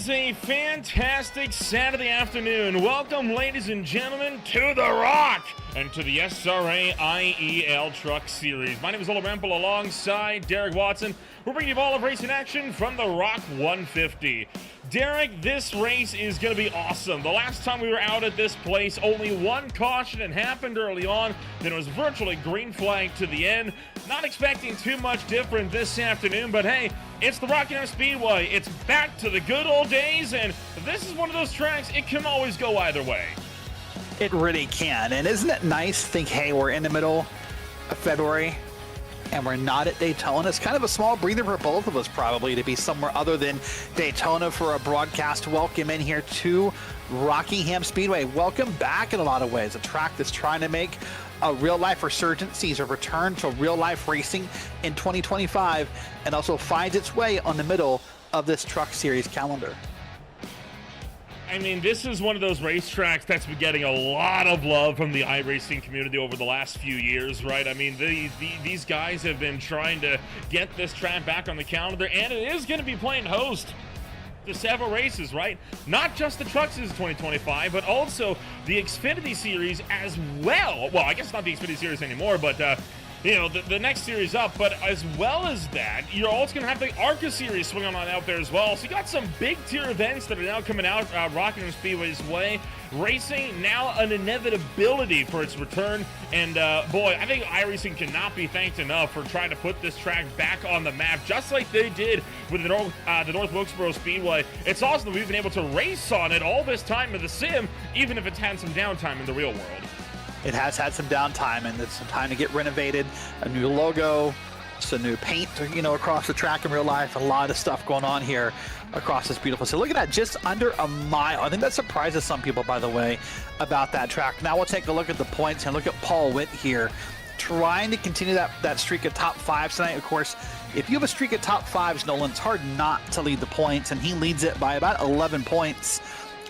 is a fantastic Saturday afternoon. Welcome, ladies and gentlemen, to The Rock and to the SRA IEL Truck Series. My name is Ola Rempel alongside Derek Watson. We're bringing you all of racing action from the Rock 150. Derek, this race is going to be awesome. The last time we were out at this place, only one caution had happened early on. Then it was virtually green flag to the end. Not expecting too much different this afternoon, but hey, it's the Rockingham Speedway. It's back to the good old days, and this is one of those tracks, it can always go either way. It really can. And isn't it nice to think, hey, we're in the middle of February and we're not at Daytona? It's kind of a small breather for both of us, probably, to be somewhere other than Daytona for a broadcast welcome in here to Rockingham Speedway. Welcome back in a lot of ways. A track that's trying to make a real-life resurgence, sees a return to real-life racing in 2025, and also finds its way on the middle of this Truck Series calendar. I mean, this is one of those racetracks that's been getting a lot of love from the iRacing community over the last few years, right? I mean, these guys have been trying to get this track back on the calendar, and it is going to be playing host to several races, right? Not just the Truck Series 2025, but also the Xfinity Series as well. Well, I guess not the Xfinity Series anymore, but you know, the next series up. But as well as that, you're also going to have the ARCA Series swinging on out there as well. So you got some big tier events that are now coming out Rockingham Speedway's way. Racing now an inevitability for its return. And boy, I think iRacing cannot be thanked enough for trying to put this track back on the map, just like they did with the North Wilkesboro Speedway. It's awesome that we've been able to race on it all this time in the sim, even if it's had some downtime in the real world. It has had some downtime, and it's some time to get renovated, a new logo, some new paint, you know, across the track in real life. A lot of stuff going on here across this beautiful city. Look at that, just under a mile. I think that surprises some people, by the way, about that track. Now we'll take a look at the points and look at Paul Witt here, trying to continue that streak of top fives tonight. Of course, if you have a streak of top fives, Nolan, it's hard not to lead the points, and he leads it by about 11 points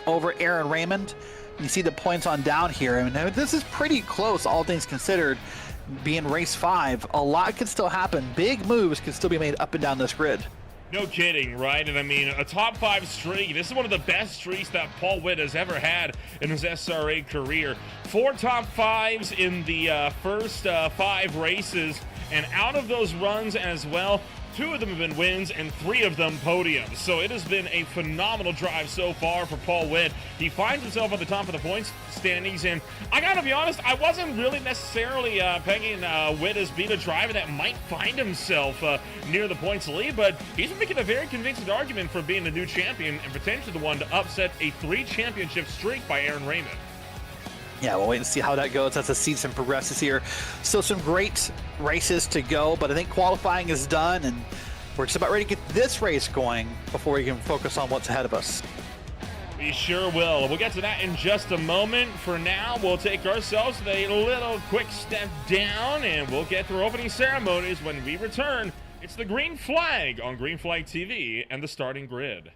over Aaron Raymond. You see the points on down here. I mean, this is pretty close, all things considered, being race 5. A lot can still happen. Big moves can still be made up and down this grid. No kidding, right? And I mean, a top 5 streak. This is one of the best streaks that Paul Witt has ever had in his SRA career. 4 top 5s in the first 5 races, and out of those runs as well, 2 of them have been wins and 3 of them podiums. So it has been a phenomenal drive so far for Paul Witt. He finds himself at the top of the points standings, and I gotta be honest, I wasn't really necessarily pegging Witt as being a driver that might find himself near the points lead, but he's making a very convincing argument for being the new champion and potentially the one to upset a 3-championship streak by Aaron Raymond. Yeah, we'll wait and see how that goes as the season progresses here. Still some great races to go, but I think qualifying is done, and we're just about ready to get this race going before we can focus on what's ahead of us. We sure will. We'll get to that in just a moment. For now, we'll take ourselves a little quick step down, and we'll get through opening ceremonies when we return. It's the Green Flag on Green Flag TV and the starting grid.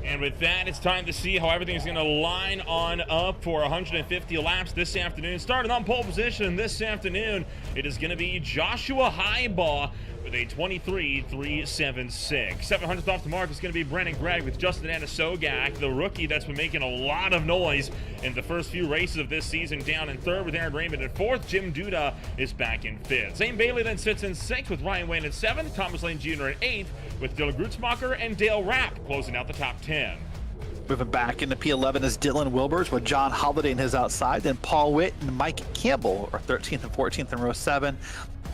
And with that, it's time to see how everything's going to line on up for 150 laps this afternoon. Starting on pole position this afternoon, it is going to be Joshua Highbaugh with a 23.376. 700th off the mark is going to be Brennan Gregg with Justin Anasogak, the rookie that's been making a lot of noise in the first few races of this season, down in third with Aaron Raymond in fourth. Jim Duda is back in fifth. Zane Bailey then sits in sixth with Ryan Wayne in seventh. Thomas Lane Jr. in eighth with Dylan Grutzmacher and Dale Rapp closing out the top 10. Moving back into P11 is Dylan Wilbers with John Holliday in his outside. Then Paul Witt and Mike Campbell are 13th and 14th in row 7.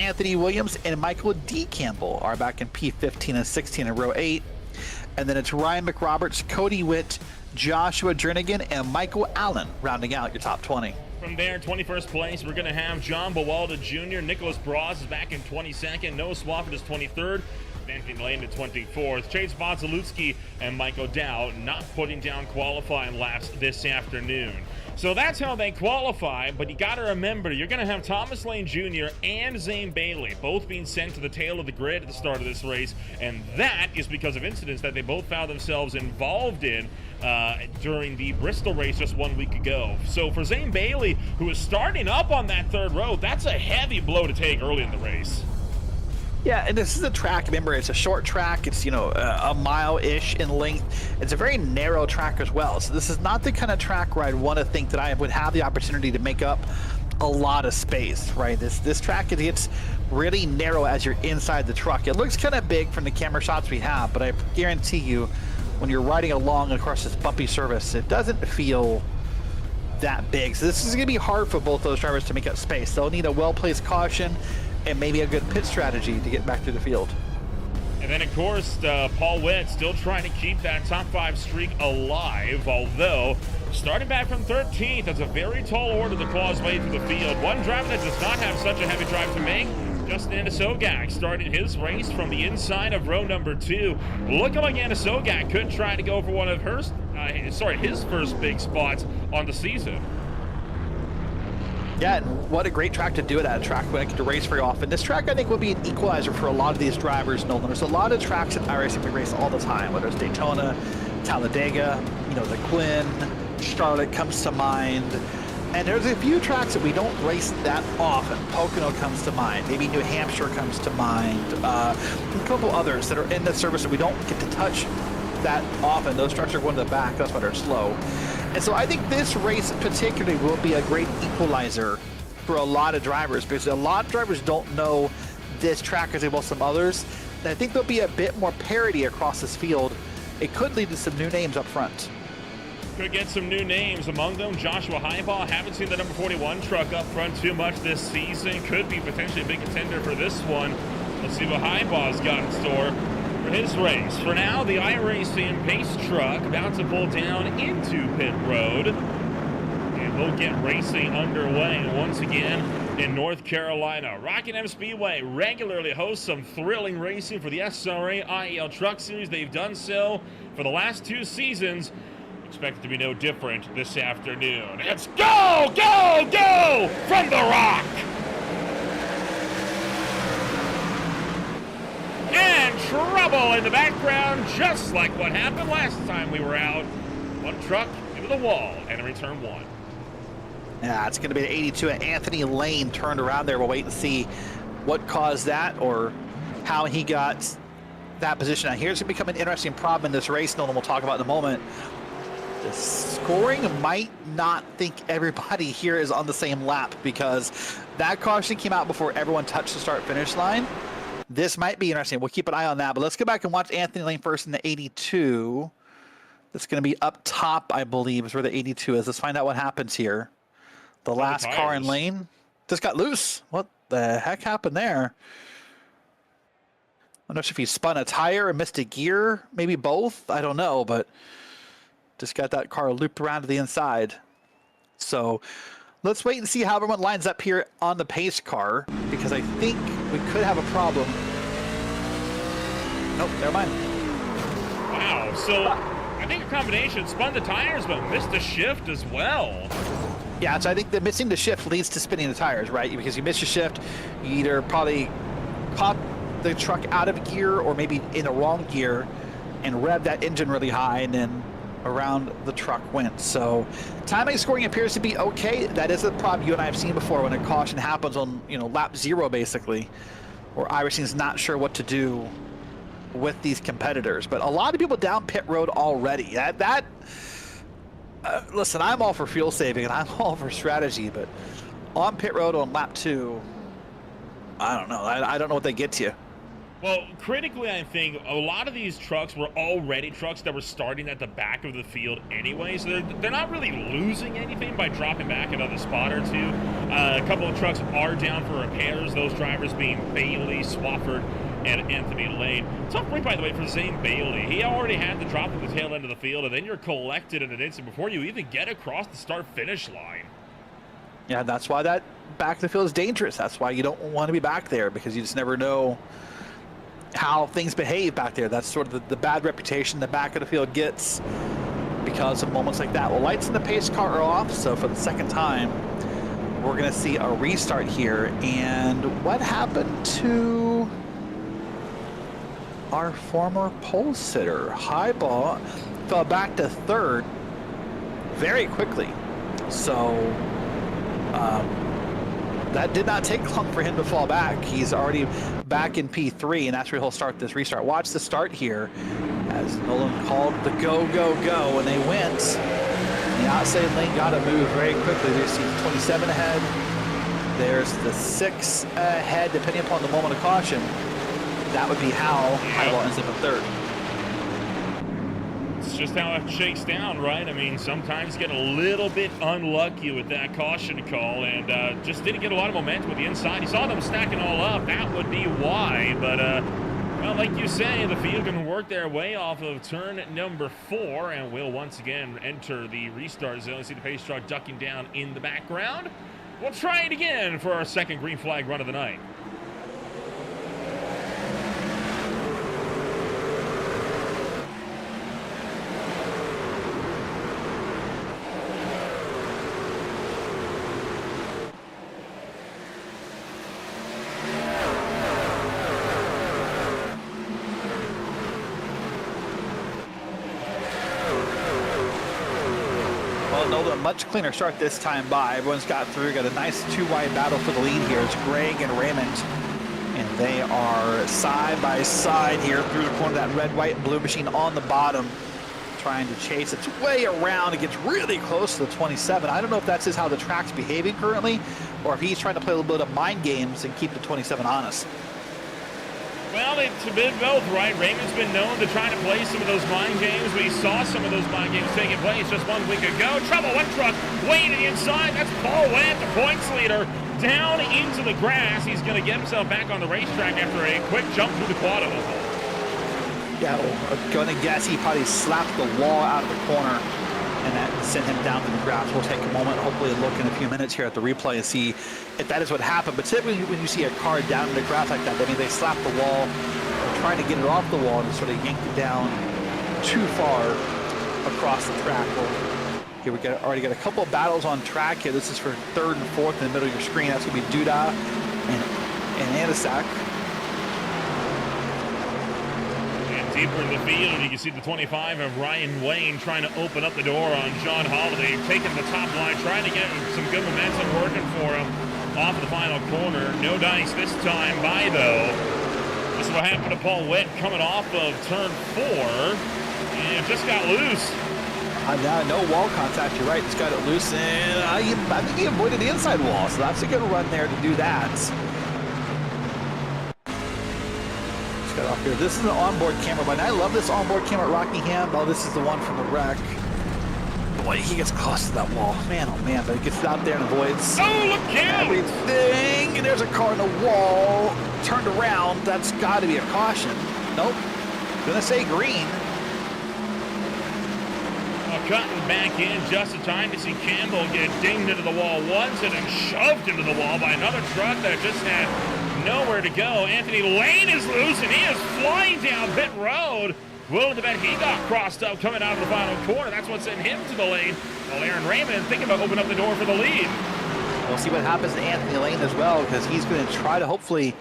Anthony Williams and Michael D. Campbell are back in P15 and 16 in row 8. And then it's Ryan McRoberts, Cody Witt, Joshua Jernigan, and Michael Allen rounding out your top 20. From there, 21st place, we're going to have John Bawalda Jr. Nicholas Braz is back in 22nd. Noah Swafford is 23rd. Anthony Lane at 24th. Chase Bonzalutsky and Michael Dow not putting down qualifying laps this afternoon. So that's how they qualify, but you got to remember, you're going to have Thomas Lane Jr. and Zane Bailey both being sent to the tail of the grid at the start of this race, and that is because of incidents that they both found themselves involved in during the Bristol race just 1 week ago. So for Zane Bailey, who is starting up on that third row, that's a heavy blow to take early in the race. Yeah, and this is a track, remember, it's a short track. It's, a mile-ish in length. It's a very narrow track as well. So this is not the kind of track where I'd want to think that I would have the opportunity to make up a lot of space, right? This track, it gets really narrow as you're inside the truck. It looks kind of big from the camera shots we have, but I guarantee you, when you're riding along across this bumpy surface, it doesn't feel that big. So this is going to be hard for both those drivers to make up space. They'll need a well-placed caution and maybe a good pit strategy to get back to the field. And then, of course, Paul Witt still trying to keep that top 5 streak alive, although starting back from 13th, that's a very tall order to claw his way through the field. One driver that does not have such a heavy drive to make, Justin Anasogak, started his race from the inside of row number 2. Looking like Anasogak could try to go for one of his first big spots on the season. Yeah, and what a great track to do it at, a track we don't get to race very often. This track, I think, will be an equalizer for a lot of these drivers, Nolan. There's a lot of tracks in iRacing we race all the time, whether it's Daytona, Talladega, the Glen, Charlotte comes to mind. And there's a few tracks that we don't race that often. Pocono comes to mind. Maybe New Hampshire comes to mind. A couple others that are in the service that we don't get to touch that often. Those trucks are going to the back. That's why they're slow. And so I think this race particularly will be a great equalizer for a lot of drivers, because a lot of drivers don't know this track as well as some others. And I think there'll be a bit more parity across this field. It could lead to some new names up front. Could get some new names, among them Joshua Highbaugh. Haven't seen the number 41 truck up front too much this season. Could be potentially a big contender for this one. Let's see what Highbaugh's got in store for his race. For now, the iRacing pace truck about to pull down into pit road. And we'll get racing underway once again in North Carolina. Rockingham Speedway regularly hosts some thrilling racing for the SRA IEL Truck Series. They've done so for the last 2 seasons. Expect it to be no different this afternoon. It's go, go, go from the rock! And trouble in the background, just like what happened last time we were out. One truck into the wall, entering turn 1. Yeah, it's going to be an 82 at Anthony Lane turned around there. We'll wait and see what caused that or how he got that position. Now, here's going to become an interesting problem in this race, Nolan, we'll talk about in a moment. The scoring might not think everybody here is on the same lap, because that caution came out before everyone touched the start-finish line. This might be interesting. We'll keep an eye on that. But let's go back and watch Anthony Lane first in the 82. That's going to be up top, I believe, is where the 82 is. Let's find out what happens here. The last car in lane just got loose. What the heck happened there? I'm not sure if he spun a tire or missed a gear. Maybe both. I don't know, but just got that car looped around to the inside. So let's wait and see how everyone lines up here on the pace car, because I think we could have a problem. Nope, never mind. Wow, so I think a combination spun the tires but missed a shift as well. Yeah, so I think that missing the shift leads to spinning the tires, right? Because you miss your shift, you either probably caught the truck out of gear or maybe in the wrong gear, and rev that engine really high, and then around the truck went. So timing scoring appears to be okay. That is a problem you and I have seen before when a caution happens on, you know, lap 0 basically, where iRacing's not sure what to do with these competitors. But a lot of people down pit road already. Listen, I'm all for fuel saving and I'm all for strategy, but on pit road on lap 2, I don't know. I don't know what they get to you. Well, critically, I think a lot of these trucks were already trucks that were starting at the back of the field anyway, so they're not really losing anything by dropping back another spot or two. A couple of trucks are down for repairs, those drivers being Bailey, Swafford, and Anthony Lane. Tough break, by the way, for Zane Bailey. He already had to drop at the tail end of the field, and then you're collected in an instant before you even get across the start-finish line. Yeah, that's why that back of the field is dangerous. That's why you don't want to be back there, because you just never know how things behave back there. That's sort of the bad reputation the back of the field gets because of moments like that. Well, lights in the pace car are off, so for the second time, we're going to see a restart here. And what happened to our former pole sitter? Highball fell back to 3rd very quickly. So that did not take long for him to fall back. He's already back in P3, and that's where he'll start this restart. Watch the start here as Nolan called the go, go, go, and they went. The outside lane got to move very quickly. There's the 27 ahead. There's the 6 ahead, depending upon the moment of caution. That would be how Highball ends up in 3rd. It's just how it shakes down, right? I mean, sometimes get a little bit unlucky with that caution call, and just didn't get a lot of momentum with the inside. He saw them stacking all up. That would be why, but well, like you say, the field can work their way off of turn number 4, and will once again enter the restart zone. See the pace truck ducking down in the background. We'll try it again for our second green flag run of the night. Much cleaner start this time by. Everyone's got through, got a nice 2-wide battle for the lead here. It's Greg and Raymond, and they are side by side here through the corner of that red, white, and blue machine on the bottom, trying to chase its way around. It gets really close to the 27. I don't know if that's just how the track's behaving currently, or if he's trying to play a little bit of mind games and keep the 27 honest. Well, it's a bit both, right? Raymond's been known to try to play some of those mind games. We saw some of those mind games taking place just 1 week ago. Trouble, one truck way to the inside. That's Paul Witt, the points leader, down into the grass. He's going to get himself back on the racetrack after a quick jump through the quad oval. Yeah, I'm going to guess he probably slapped the wall out of the corner, and that sent him down to the grass. We'll take a moment, hopefully look in a few minutes here at the replay and see if that is what happened. But typically when you see a car down in the grass like that, I mean, they slap the wall, trying to get it off the wall and sort of yank it down too far across the track. Well, here we already got a couple of battles on track here. This is for 3rd and 4th in the middle of your screen. That's going to be Duda and Anisak. Deeper in the field, you can see the 25 of Ryan Wayne trying to open up the door on John Holiday, taking the top line, trying to get some good momentum working for him off the final corner. No dice this time by, though. This is what happened to Paul Witt coming off of turn 4, and just got loose. No wall contact, you're right. Just got it loose, and I think he avoided the inside wall, so that's a good run there to do that. Got off here. This is an onboard camera, but I love this onboard camera at Rockingham. Oh, this is the one from the wreck. Boy, he gets close to that wall. Man, oh man, but he gets out there and avoids everything. And there's a car in the wall. Turned around. That's got to be a caution. Nope. Gonna say green. Cutting back in just in time to see Campbell get dinged into the wall once and then shoved into the wall by another truck that just had nowhere to go. Anthony Lane is loose, and he is flying down pit road. Willing to bet he got crossed up coming out of the final corner. That's what sent him to the lane. Well, Aaron Raymond thinking about opening up the door for the lead. We'll see what happens to Anthony Lane as well, because he's going to try to hopefully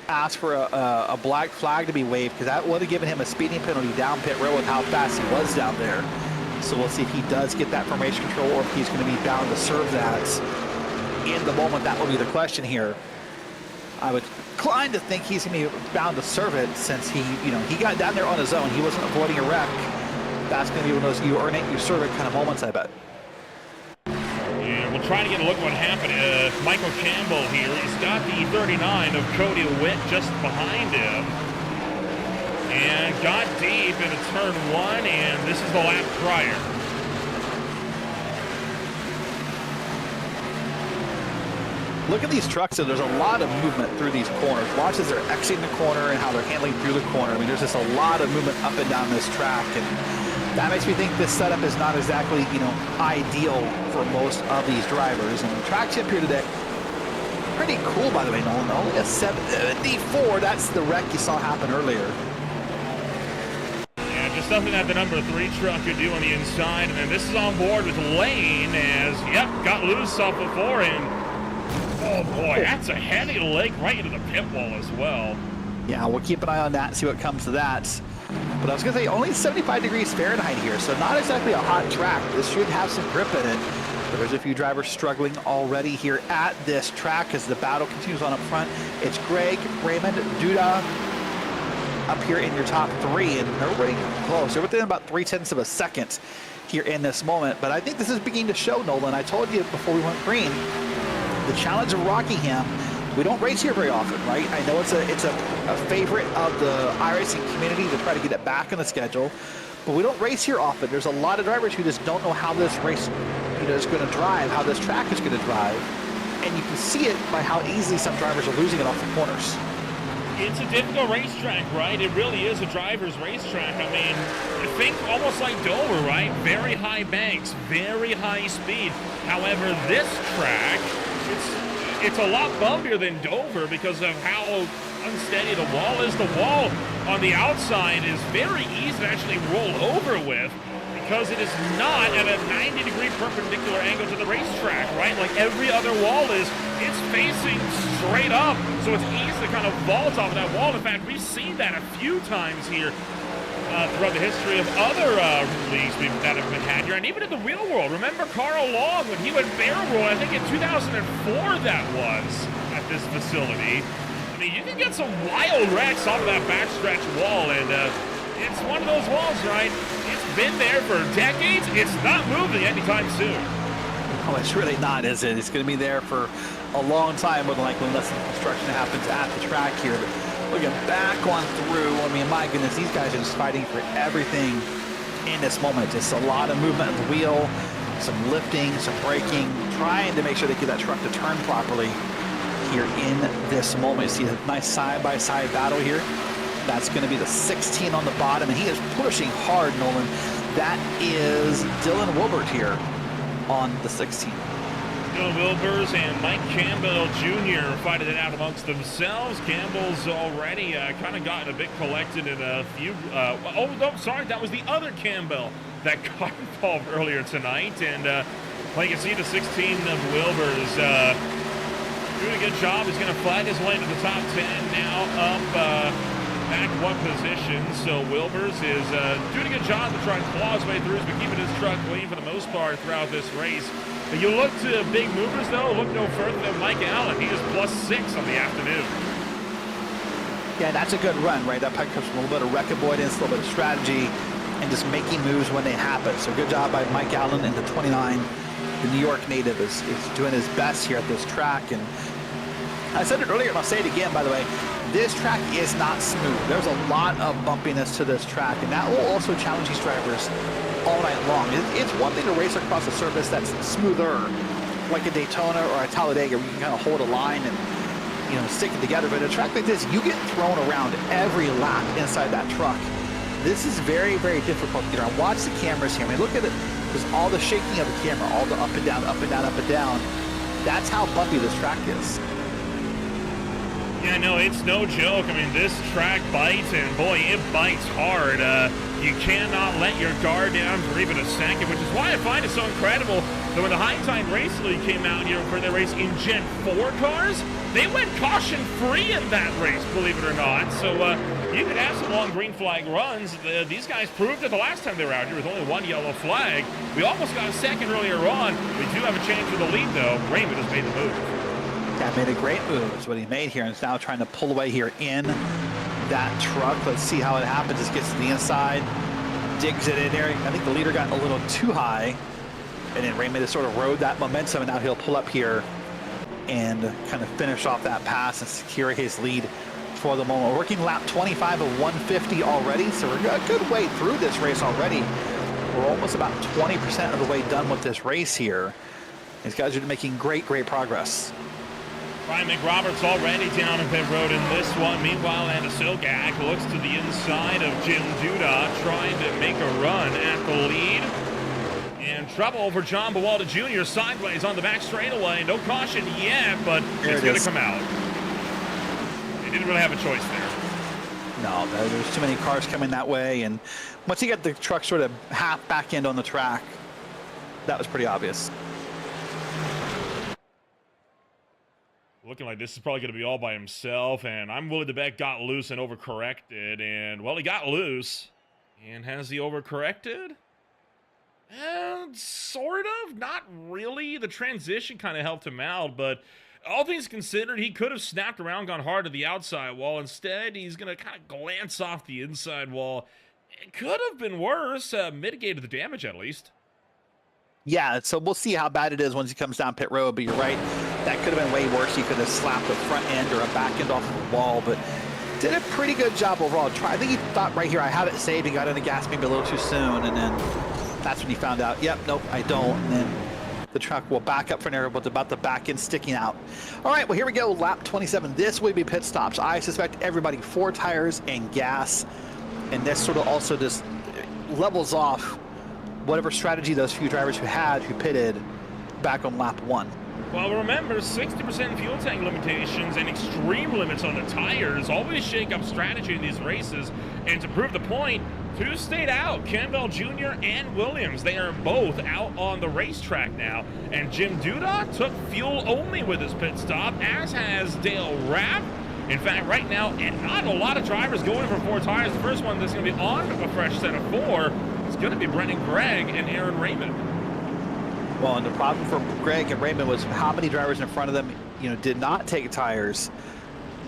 asked for a black flag to be waved because that would have given him a speeding penalty down pit road with how fast he was down there. So we'll see if he does get that formation control or if he's going to be bound to serve that in the moment. That will be the question here. I would incline to think he's going to be bound to serve it since he got down there on his own. He wasn't avoiding a wreck. That's going to be one of those you earn it, you serve it kind of moments, I bet. Yeah, we'll try to get a look at what happened. Michael Campbell here. He's got the 39 of Cody Witt just behind him. And got deep into turn 1, and this is the lap prior. Look at these trucks, and there's a lot of movement through these corners. Watch as they're exiting the corner and how they're handling through the corner. I mean, there's just a lot of movement up and down this track, and that makes me think this setup is not exactly, ideal for most of these drivers. And the track chip here today, pretty cool, by the way, Nolan. Only a 74. That's the wreck you saw happen earlier. Yeah, just something that the number 3 truck could do on the inside, and then this is on board with Lane as, got loose off before, and oh boy, that's a heavy leg right into the pit wall as well. Yeah, we'll keep an eye on that, see what comes to that. But I was going to say, only 75 degrees Fahrenheit here, so not exactly a hot track. This should have some grip in it. But there's a few drivers struggling already here at this track as the battle continues on up front. It's Greg, Raymond, Duda up here in your top 3, and they're running close. They're within about 0.3 of a second here in this moment. But I think this is beginning to show, Nolan. I told you before we went green, the challenge of Rockingham, we don't race here very often, right? I know it's a favorite of the iRacing community to try to get it back on the schedule, but we don't race here often. There's a lot of drivers who just don't know how this race, is going to drive, how this track is going to drive, and you can see it by how easily some drivers are losing it off the corners. It's a difficult racetrack, right? It really is a driver's racetrack. I mean, think almost like Dover, right? Very high banks, very high speed. However, this track, it's a lot bumpier than Dover because of how unsteady the wall is. The wall on the outside is very easy to actually roll over with because it is not at a 90-degree perpendicular angle to the racetrack, right? Like every other wall is, it's facing straight up, so it's easy to kind of vault off of that wall. In fact, we've seen that a few times here throughout the history of other leagues that have been had here, and even in the real world. Remember Carl Long when he went barrel roll, I think in 2004 that was, at this facility. I mean, you can get some wild wrecks off of that backstretch wall, and it's one of those walls, right? It's been there for decades. It's not moving anytime soon. Oh, it's really not, is it? It's going to be there for a long time, more than likely, unless the construction happens at the track here. But looking back on through, I mean, my goodness, these guys are just fighting for everything in this moment. Just a lot of movement of the wheel, some lifting, some braking, trying to make sure they get that truck to turn properly here in this moment. You see a nice side-by-side battle here. That's going to be the 16 on the bottom, and he is pushing hard, Nolan. That is Dylan Wilbert here on the 16. Dylan Wilbers and Mike Campbell Jr. fighting it out amongst themselves. Campbell's already kind of gotten a bit collected in a few. Oh, no, sorry, that was the other Campbell that got involved earlier tonight. And like you can see, the 16 of Wilbers doing a good job. He's going to flag his way to the top 10 now up back one position. So Wilbers is doing a good job to try and claw his way through, but keeping his truck clean for the most part throughout this race. But you look to big movers, though, look no further than Mike Allen. He is +6 on the afternoon. Yeah, that's a good run, right? That probably comes from a little bit of wreck avoidance, a little bit of strategy, and just making moves when they happen. So good job by Mike Allen in the 29. The New York native is doing his best here at this track. And I said it earlier, and I'll say it again, by the way, this track is not smooth. There's a lot of bumpiness to this track, and that will also challenge these drivers all night long. It's one thing to race across a surface that's smoother, like a Daytona or a Talladega, where you can kind of hold a line and stick it together. But a track like this, you get thrown around every lap inside that truck. This is very, very difficult to get around. Watch the cameras here. I mean, look at it. There's all the shaking of the camera, all the up and down, up and down, up and down. That's how bumpy this track is. Yeah, no, it's no joke. I mean, this track bites, and boy, it bites hard. You cannot let your guard down for even a second, which is why I find it so incredible that when the Hindsight Race League came out here for their race in Gen 4 cars, they went caution-free in that race, believe it or not. So you could have some long green flag runs. These guys proved it the last time they were out here with only one yellow flag. We almost got a second earlier on. We do have a chance for the lead, though. Raymond has made the move. Yeah, made a great move is what he made here, and is now trying to pull away here in that truck. Let's see how it happens. Just gets to the inside, digs it in there. I think the leader got a little too high, and then Raymond has sort of rode that momentum, and now he'll pull up here and kind of finish off that pass and secure his lead for the moment. We're working lap 25 of 150 already, so we're a good way through this race already. We're almost about 20% of the way done with this race here. These guys are making great progress. Ryan McRoberts already down in pit road in this one. Meanwhile, Anna Silgak looks to the inside of Jim Duda, trying to make a run at the lead. And trouble for John Bawalda Jr. sideways on the back straightaway. No caution yet, but it's going to come out. He didn't really have a choice there. No, there's too many cars coming that way. And once he got the truck sort of half back end on the track, that was pretty obvious. Looking like this is probably going to be all by himself, and I'm willing to bet got loose and overcorrected, and, well, he got loose. And has he overcorrected? Sort of. Not really. The transition kind of helped him out, but all things considered, he could have snapped around, gone hard to the outside wall. Instead, he's going to kind of glance off the inside wall. It could have been worse. Mitigated the damage, at least. Yeah, so we'll see how bad it is once he comes down pit road, but you're right. That could have been way worse. He could have slapped a front end or a back end off the wall, but did a pretty good job overall. I think he thought right here, I have it saved. He got in the gas maybe a little too soon, and then that's when he found out, yep, nope, I don't. And then the truck will back up for an area with about the back end sticking out. All right, well, here we go, lap 27. This will be pit stops. I suspect everybody 4 tires and gas, and this sort of also just levels off whatever strategy those few drivers who pitted back on lap 1. Well, remember, 60% fuel tank limitations and extreme limits on the tires always shake up strategy in these races. And to prove the point, 2 stayed out, Campbell Jr. and Williams. They are both out on the racetrack now. And Jim Duda took fuel only with his pit stop, as has Dale Rapp. In fact, right now, and not a lot of drivers going for 4 tires. The first one that's going to be on a fresh set of 4 is going to be Brendan Gregg and Aaron Raymond. Well, and the problem for Greg and Raymond was how many drivers in front of them, did not take tires.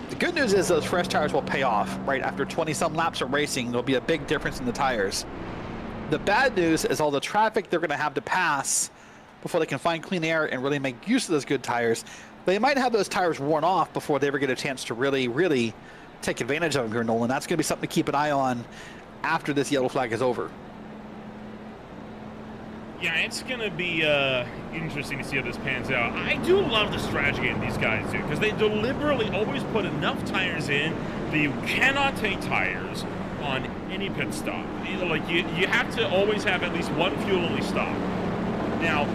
The good news is those fresh tires will pay off, right? After 20-some laps of racing, there'll be a big difference in the tires. The bad news is all the traffic they're going to have to pass before they can find clean air and really make use of those good tires. They might have those tires worn off before they ever get a chance to really take advantage of them here, Nolan. That's going to be something to keep an eye on after this yellow flag is over. Yeah, it's going to be interesting to see how this pans out. I do love the strategy in these guys do, because they deliberately always put enough tires in that you cannot take tires on any pit stop. Like you have to always have at least one fuel-only stop. Now,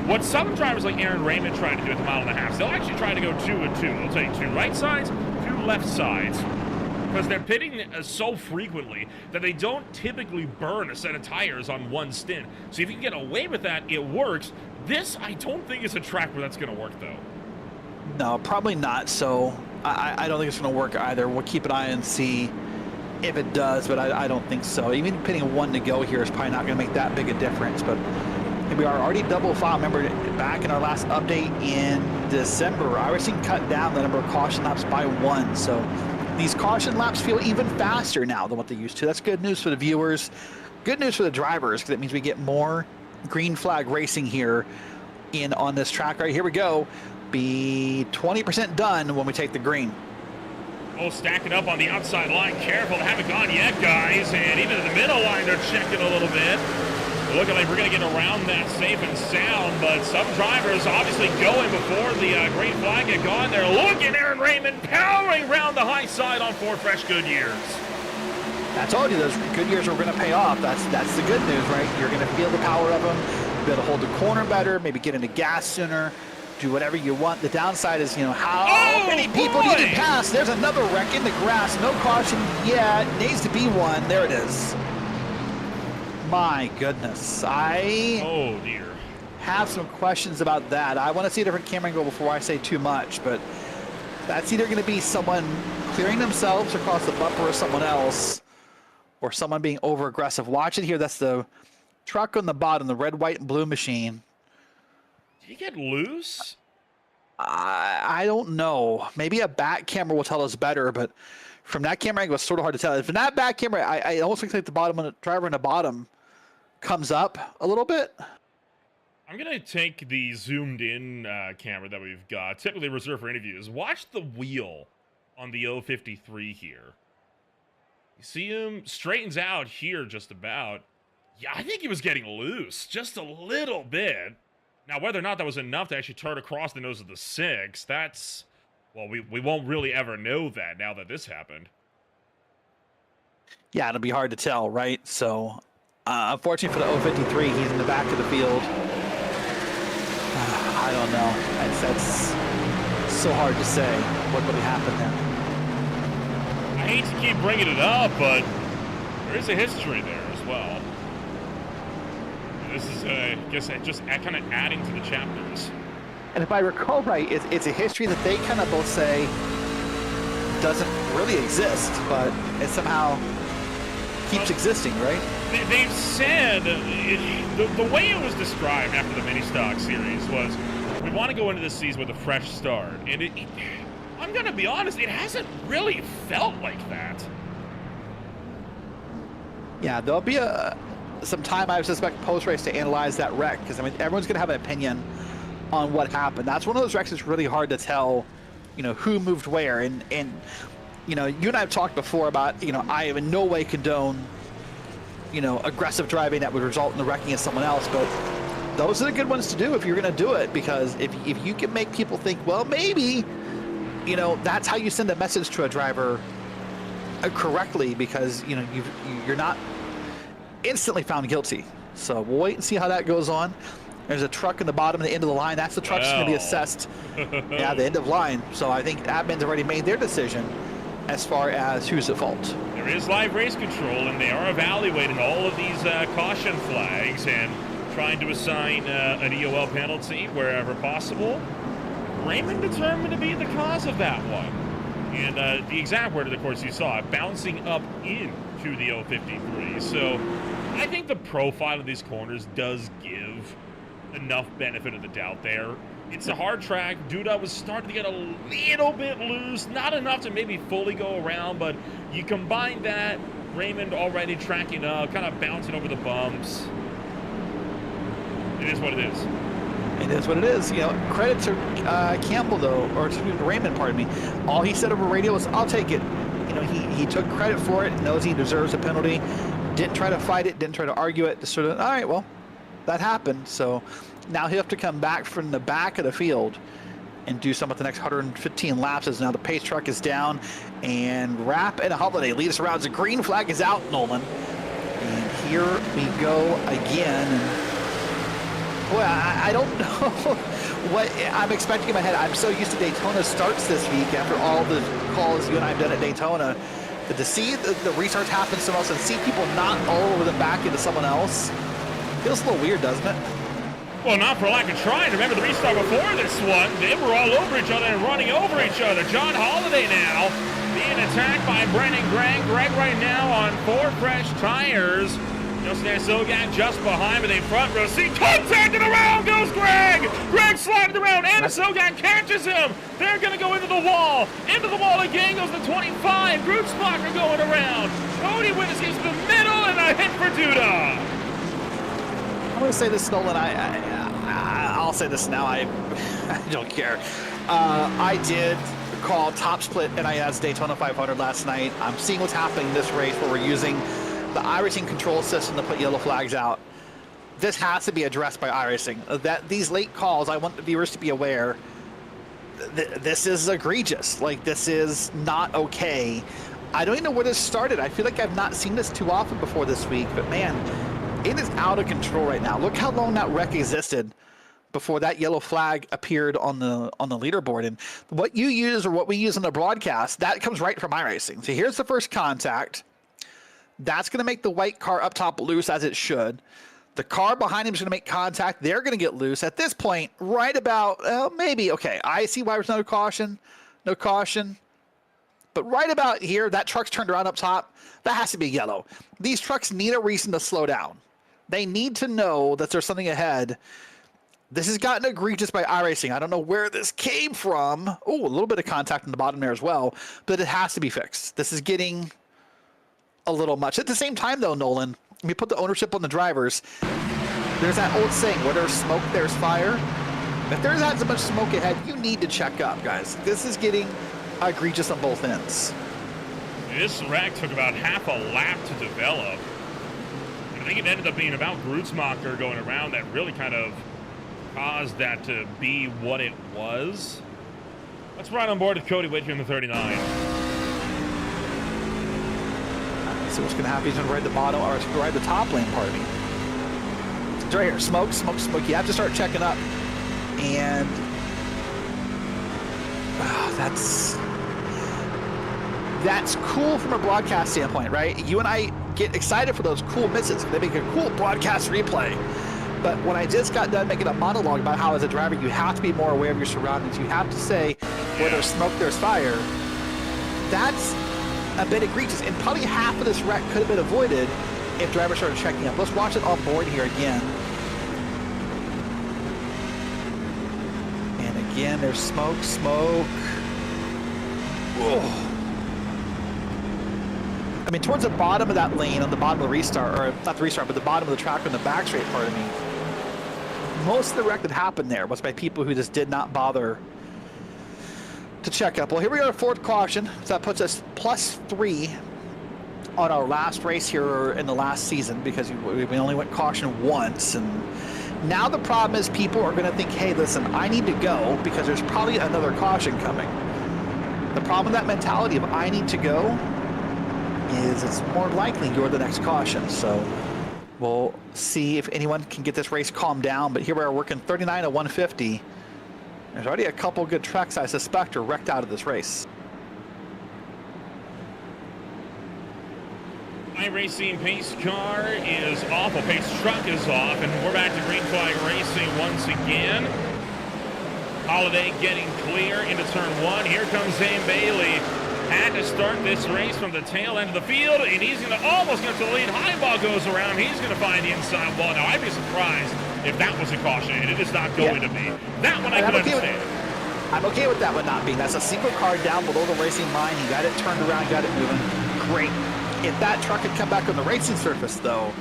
what some drivers like Aaron Raymond try to do at the 1.5 miles, they'll actually try to go 2 and 2. They'll take 2 right sides, 2 left sides, because they're pitting so frequently that they don't typically burn a set of tires on one stint. So if you can get away with that, it works. This, I don't think is a track where that's going to work, though. No, probably not. So I don't think it's going to work either. We'll keep an eye and see if it does, but I don't think so. Even pitting 1 to go here is probably not going to make that big a difference. But we are already double file. Remember, back in our last update in December, iRacing cut down the number of caution laps by 1. So these caution laps feel even faster now than what they used to. That's good news for the viewers. Good news for the drivers, because it means we get more green flag racing here on this track. Right, here we go. Be 20% done when we take the green. Oh, stacking up on the outside line. Careful, they haven't gone yet, guys. And even in the middle line, they're checking a little bit. Looking like we're going to get around that safe and sound, but some drivers obviously going before the green flag had gone. They're looking, Aaron Raymond powering around the high side on 4 fresh Goodyears. I told you those Goodyears were going to pay off. That's the good news, right? You're going to feel the power of them, be able to hold the corner better, maybe get into gas sooner. do whatever you want. The downside is, how many people need to pass. There's another wreck in the grass. No caution yet. Needs to be one. There it is. My goodness. Oh, dear. Have some questions about that. I want to see a different camera angle before I say too much, but that's either going to be someone clearing themselves across the bumper or someone else, or someone being over aggressive. Watch it here. That's the truck on the bottom, the red, white, and blue machine. Did he get loose? I don't know. Maybe a back camera will tell us better, but from that camera angle, it's sort of hard to tell. From that back camera, I almost think the bottom, the driver in the bottom comes up a little bit. I'm going to take the zoomed-in camera that we've got, typically reserved for interviews. Watch the wheel on the 053 here. You see him straightens out here just about. Yeah, I think he was getting loose just a little bit. Now, whether or not that was enough to actually turn across the nose of the 6, that's... Well, we won't really ever know that now that this happened. Yeah, it'll be hard to tell, right? So, unfortunately for the 053, he's in the back of the field. I don't know. That's so hard to say what really happened there. I hate to keep bringing it up, but there is a history there as well. This is, I guess, just kind of adding to the chapters. And if I recall right, it's a history that they kind of both say doesn't really exist, but it somehow keeps existing, right? They've said, the way it was described after the mini-stock series was, we want to go into this season with a fresh start. And I'm going to be honest, it hasn't really felt like that. Yeah, there'll be some time, I suspect, post-race to analyze that wreck, because, I mean, everyone's going to have an opinion on what happened. That's one of those wrecks that's really hard to tell, who moved where. And you and I have talked before about, I have in no way condone, aggressive driving that would result in the wrecking of someone else, but those are the good ones to do if you're going to do it, because if you can make people think, well, maybe, that's how you send a message to a driver correctly, because, you're not instantly found guilty. So we'll wait and see how that goes on. There's a truck in the bottom, the end of the line. That's the truck that's going to be assessed. Yeah, the end of line. So I think admin's already made their decision as far as who's at fault. There is live race control, and they are evaluating all of these caution flags and trying to assign an EOL penalty wherever possible. Raymond determined to be the cause of that one. And the exact word, of course, you saw it, bouncing up into the 053. So I think the profile of these corners does give enough benefit of the doubt there. It's a hard track. Duda was starting to get a little bit loose, not enough to maybe fully go around, but you combine that, Raymond already tracking up, kind of bouncing over the bumps. It is what it is. It is what it is. Credit to Campbell, though, or to Raymond, pardon me. All he said over radio was, I'll take it. He took credit for it, knows he deserves a penalty, didn't try to fight it, didn't try to argue it, just sort of, all right, well, that happened. So now he'll have to come back from the back of the field and do some of the next 115 laps, as now the pace truck is down, and Rapp and Holiday lead us around. The green flag is out, Nolan. And here we go again. And, boy, I don't know what I'm expecting in my head. I'm so used to Daytona starts this week after all the calls you and I have done at Daytona. But to see the restarts happen to someone else and see people not all over the back into someone else feels a little weird, doesn't it? Well, not for lack of trying. Remember the restart before this one, they were all over each other and running over each other. John Holiday now being attacked by Brennan Gregg. Gregg right now on 4 fresh tires. Justin Sogan just behind with a front row seat. Contact and around goes Gregg. Gregg sliding around and Sogan catches him. They're going to go into the wall. Into the wall again goes the 25. Grootsbacher going around. Cody Witness gets to the middle and a hit for Duda. I'm going to say this, Nolan. I'll say this now. I don't care. I did call top split NIS Daytona 500 last night. I'm seeing what's happening in this race where we're using the iRacing control system to put yellow flags out. This has to be addressed by iRacing. That these late calls, I want the viewers to be aware. This is egregious. Like, this is not okay. I don't even know where this started. I feel like I've not seen this too often before this week, but man, it is out of control right now. Look how long that wreck existed before that yellow flag appeared on the leaderboard. And what you use or what we use in the broadcast, that comes right from iRacing. So here's the first contact. That's going to make the white car up top loose, as it should. The car behind him is going to make contact. They're going to get loose. At this point, right about, well, maybe, okay, I see why there's no caution. No caution. But right about here, that truck's turned around up top. That has to be yellow. These trucks need a reason to slow down. They need to know that there's something ahead. This has gotten egregious by iRacing. I don't know where this came from. Oh, a little bit of contact in the bottom there as well. But it has to be fixed. This is getting a little much. At the same time, though, Nolan, when you put the ownership on the drivers, there's that old saying, where there's smoke, there's fire. If there's that much smoke ahead, you need to check up, guys. This is getting egregious on both ends. This wreck took about half a lap to develop. I think it ended up being about Grootsmacher going around that really kind of caused that to be what it was. Let's ride on board with Cody Whitfield in the 39. So what's going to happen? He's going to ride the bottom, or ride the top lane, pardon me. It's right here. Smoke, smoke, smoke. You have to start checking up. And that's cool from a broadcast standpoint, right? You and I get excited for those cool misses. They make a cool broadcast replay. But when I just got done making a monologue about how, as a driver, you have to be more aware of your surroundings. You have to say, where there's smoke, there's fire. That's a bit egregious. And probably half of this wreck could have been avoided if drivers started checking up. Let's watch it on board here again. And again, there's smoke, smoke. Whoa. I mean, towards the bottom of that lane, on the bottom of the restart, or not the restart, but the bottom of the track on the back straight part of me, most of the wreck that happened there was by people who just did not bother to check up. Well, here we are, fourth caution. So that puts us +3 on our last race here in the last season, because we only went caution once. And now the problem is people are going to think, hey, listen, I need to go because there's probably another caution coming. The problem with that mentality of I need to go is it's more likely you're the next caution. So we'll see if anyone can get this race calmed down. But here we are working 39 to 150. There's already a couple good trucks I suspect are wrecked out of this race. iRacing pace car is off, a pace truck is off, and we're back to green flag racing once again. Holiday getting clear into turn one. Here comes Zane Bailey. Had to start this race from the tail end of the field, and he's going to almost get to the lead. High ball goes around. He's going to find the inside wall. Now, I'd be surprised if that was a caution, and it is not going to be. That one I can understand. I'm okay with that one not being. That's a single car down below the racing line. He got it turned around, got it moving. Great. If that truck had come back on the racing surface, though,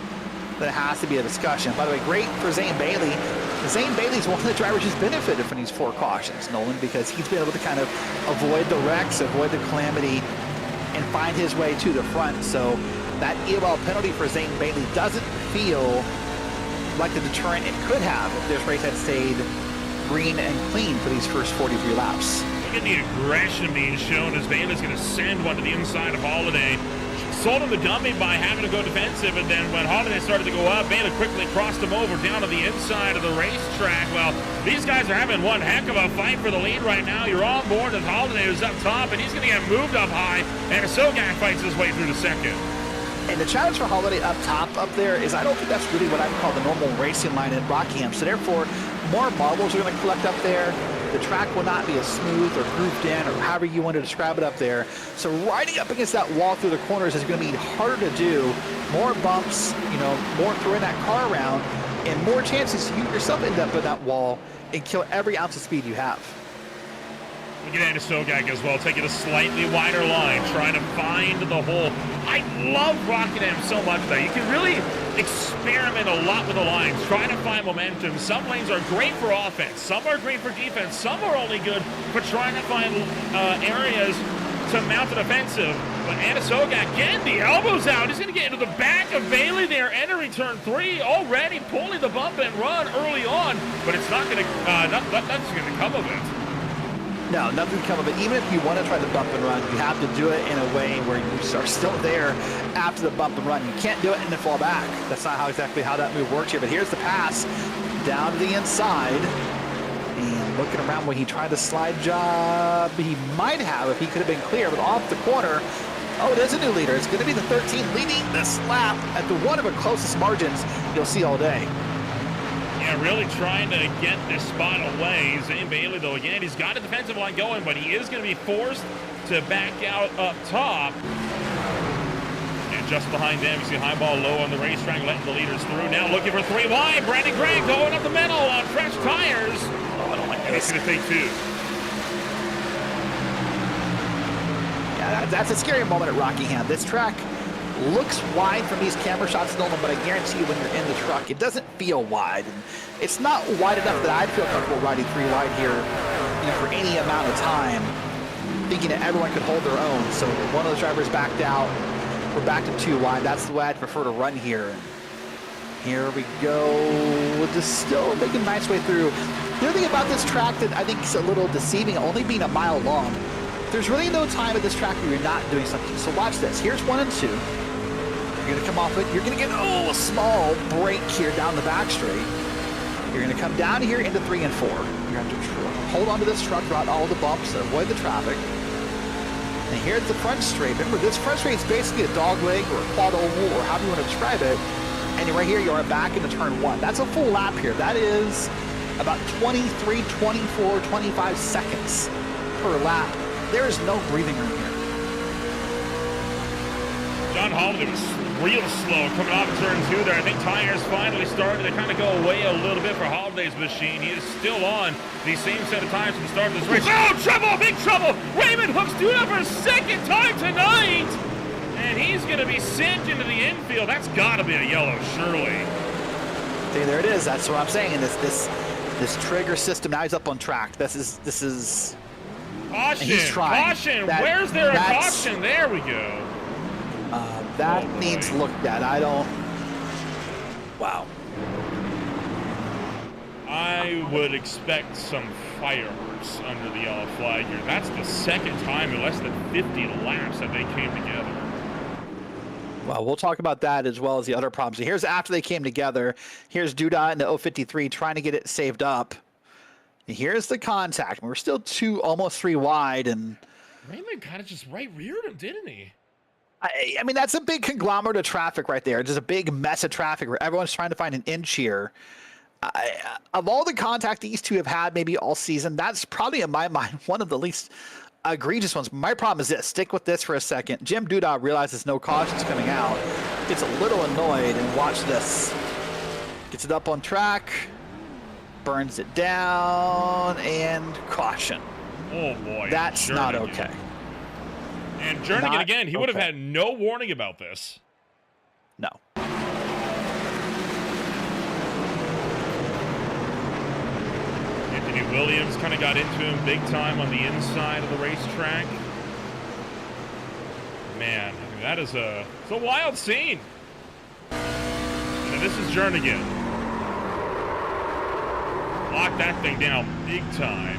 then it has to be a discussion. By the way, great for Zane Bailey. Zane Bailey's one of the drivers who's benefited from these 4 cautions, Nolan, because he's been able to kind of avoid the wrecks, avoid the calamity, and find his way to the front. So that IEL penalty for Zane Bailey doesn't feel like the deterrent it could have if this race had stayed green and clean for these first 43 laps. Look at the aggression being shown as Bailey's going to send one to the inside of Holiday. Sold him the dummy by having to go defensive, and then when Holiday started to go up, Bailey quickly crossed him over down to the inside of the racetrack. Well, these guys are having one heck of a fight for the lead right now. You're on board with Holiday, who's up top, and he's going to get moved up high, and Sogak fights his way through to second. And the challenge for Holiday up top up there is I don't think that's really what I would call the normal racing line at Rockingham. So therefore, more marbles are going to collect up there. The track will not be as smooth or grouped in, or however you want to describe it up there. So riding up against that wall through the corners is going to be harder to do. More bumps, more throwing that car around, and more chances you yourself end up in that wall and kill every ounce of speed you have. We get into Sogak as well, taking a slightly wider line, trying to find the hole. I love Rockingham so much that you can really experiment a lot with the lines, trying to find momentum. Some lanes are great for offense, some are great for defense, some are only good for trying to find areas to mount an offensive. But Sogak getting the elbows out. He's going to get into the back of Bailey there, entering turn 3, already pulling the bump and run early on, but it's not going to, nothing's going to come of it. No, nothing come of it. Even if you want to try the bump and run, you have to do it in a way where you are still there after the bump and run. You can't do it and then fall back. That's not exactly how that move works here. But here's the pass. down to the inside. And looking around when he tried the slide job, he might have if he could have been clear, but off the corner. Oh, there's a new leader. It's going to be the 13 leading this lap at the one of the closest margins you'll see all day. Yeah, really trying to get this spot away. Zane Bailey, though, again, he's got a defensive line going, but he is going to be forced to back out up top. And just behind them, you see high ball low on the racetrack, letting the leaders through. Now looking for 3 wide. Brandon Gregg going up the middle on fresh tires. Oh, I don't like And it's going to take 2. Yeah, that's a scary moment at Rockingham. This track looks wide from these camera shots, Nolan, but I guarantee you when you're in the truck, it doesn't feel wide. And it's not wide enough that I'd feel comfortable riding 3 wide here, for any amount of time, thinking that everyone could hold their own. So one of the drivers backed out. We're back to 2 wide. That's the way I'd prefer to run here. Here we go. Just still making a nice way through. The other thing about this track that I think is a little deceiving, only being a mile long, there's really no time at this track where you're not doing something. So watch this. Here's 1 and 2. You're going to come off it. You're going to get, a small break here down the back straight. You're going to come down here into 3 and 4. You're going to have to hold onto this truck throughout all the bumps to avoid the traffic. And here's the front straight. Remember, this front straight is basically a dog leg or a quad oval or however you want to describe it. And right here, you are back into turn 1. That's a full lap here. That is about 23, 24, 25 seconds per lap. There is no breathing room here. John Holiday was real slow coming off of turn 2 there. I think tires finally started to kind of go away a little bit for Holiday's machine. He is still on the same set of tires from the start of this race. Oh, trouble! Big trouble! Raymond Hook's doing it for a second time tonight! And he's going to be sent into the infield. That's got to be a yellow, surely. See, there it is. That's what I'm saying. And this trigger system, now he's up on track. This is caution! He's trying. Caution! Where's there a caution? There we go. That needs looked at. I don't. Wow. I would expect some fireworks under the yellow flag here. That's the second time in less than 50 laps that they came together. Well, we'll talk about that as well as the other problems. So here's after they came together. Here's Duda in the 053 trying to get it saved up. And here's the contact. We're still almost 3 wide, and Raymond kind of just right-reared him, didn't he? I mean, that's a big conglomerate of traffic right there. Just a big mess of traffic where everyone's trying to find an inch here. Of all the contact these two have had maybe all season, that's probably in my mind one of the least egregious ones. My problem is this. Stick with this for a second. Jim Duda realizes no caution's coming out. Gets a little annoyed, and watch this. Gets it up on track. Burns it down, and caution. Oh, boy. That's not okay. And Jernigan, again, he would have had no warning about this. No. Anthony Williams kind of got into him big time on the inside of the racetrack. Man, I mean, that is it's a wild scene. And this is Jernigan. Lock that thing down big time.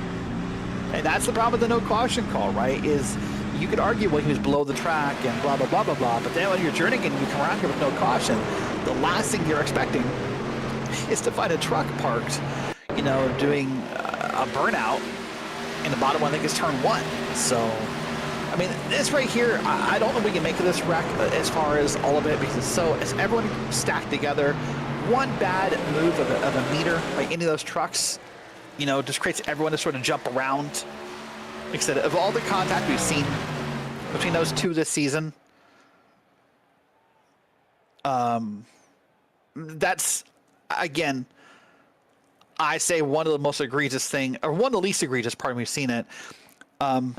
And that's the problem with the no caution call, right? Is you could argue, well, he was below the track and blah, blah, blah, blah, blah. But then when you're Jernigan and you come around here with no caution, the last thing you're expecting is to find a truck parked, doing a burnout. And the bottom one, I think, is turn 1. So, I mean, this right here, I don't know what we can make of this wreck as far as all of it, because it's everyone stacked together. One bad move of a meter by any of those trucks, just creates everyone to sort of jump around. Like I said, of all the contact we've seen between those two this season, that's, again, I say one of the most egregious thing, or one of the least egregious, pardon, we've seen it. Penalty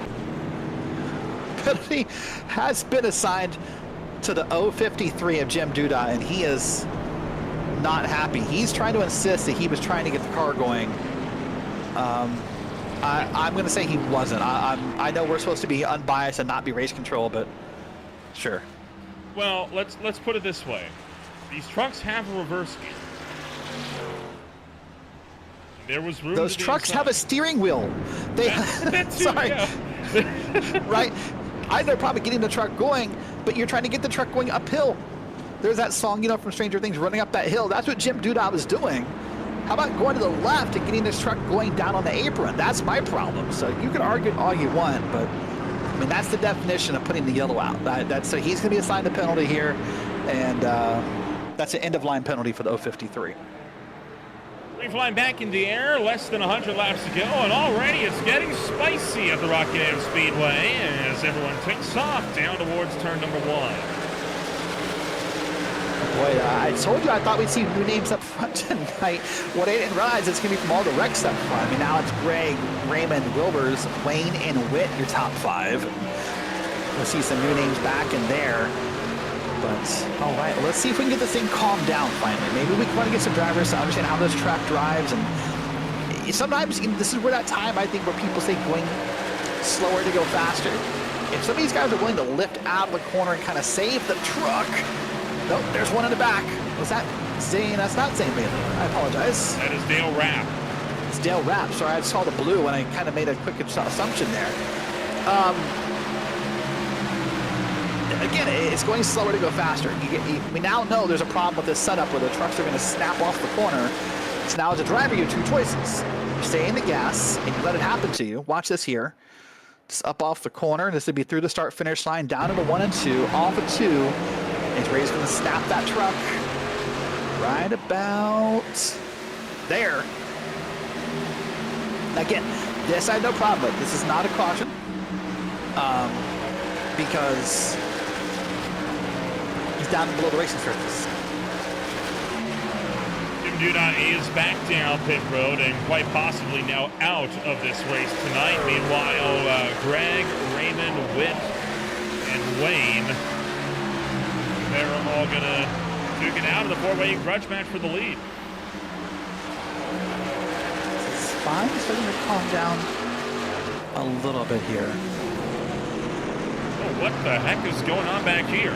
has been assigned to the 053 of Jim Duda, and he is not happy. He's trying to insist that he was trying to get the car going. I'm going to say he wasn't. I know we're supposed to be unbiased and not be race control, but sure. Well, let's put it this way. These trucks have a reverse gear. There was room. Those trucks have a steering wheel. That too, sorry. Yeah. Right? They're probably getting the truck going, but you're trying to get the truck going uphill. There's that song, from Stranger Things, running up that hill. That's what Jim Duda was doing. How about going to the left and getting this truck going down on the apron? That's my problem. So you can argue all you want, but I mean, that's the definition of putting the yellow out. So he's going to be assigned a penalty here, and that's an end-of-line penalty for the 053. We're flying back in the air, less than 100 laps to go, and already it's getting spicy at the Rockingham Speedway as everyone takes off down towards turn number 1. Boy, I told you I thought we'd see new names up front tonight. What I didn't realize it's going to be from all the wrecks up front. I mean, now it's Greg, Raymond, Wilbers, Wayne, and Witt, your top 5. We'll see some new names back in there. But, all right, let's see if we can get this thing calmed down finally. Maybe we want to get some drivers to understand how this track drives. And sometimes this is where that time, I think, where people say going slower to go faster. If some of these guys are willing to lift out of the corner and kind of save the truck. Nope, there's one in the back. Was that Zane? That's not Zane Bailey. I apologize. That is Dale Rapp. It's Dale Rapp. Sorry, I saw the blue and I kind of made a quick assumption there. Again, it's going slower to go faster. We now know there's a problem with this setup where the trucks are going to snap off the corner. So now as a driver, you have 2 choices. You stay in the gas and you let it happen to you. Watch this here. Just up off the corner. This would be through the start-finish line, down into 1 and 2, off of 2. And Ray's going to snap that truck right about there. Again, this I have no problem with. This is not a caution because he's down below the racing surface. Jim Dudot is back down pit road and quite possibly now out of this race tonight. Meanwhile, Greg, Raymond, Witt, and Wayne, they're all going to duke it out of the 4-way grudge match for the lead. It's fine. Starting to calm down a little bit here. Oh, what the heck is going on back here?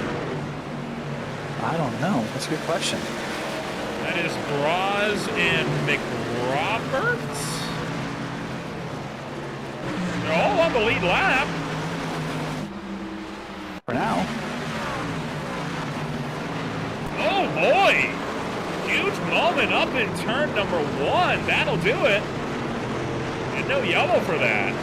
I don't know. That's a good question. That is Braz and McRoberts. They're all on the lead lap. For now. Oh boy! Huge moment up in turn number 1. That'll do it. And no yellow for that.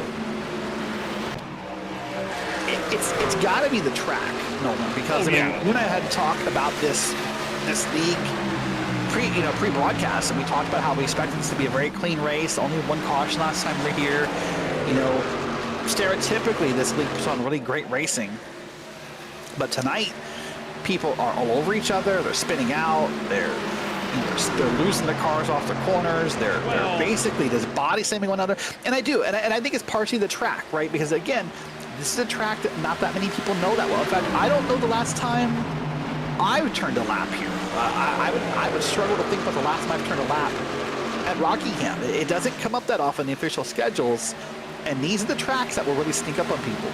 It's got to be the track, Nolan, because I mean, you and I had talked about this league pre-broadcast, and we talked about how we expected this to be a very clean race. Only 1 caution last time we were here. You know, stereotypically, this league puts on really great racing, but tonight, people are all over each other. They're spinning out. They're losing the cars off the corners. They're basically just body slamming one another. And I think it's partially the track, right? Because again, this is a track that not that many people know that well. In fact, I don't know the last time I turned a lap here. I would struggle to think about the last time I've turned a lap at Rockingham. It doesn't come up that often in the official schedules, and these are the tracks that will really sneak up on people.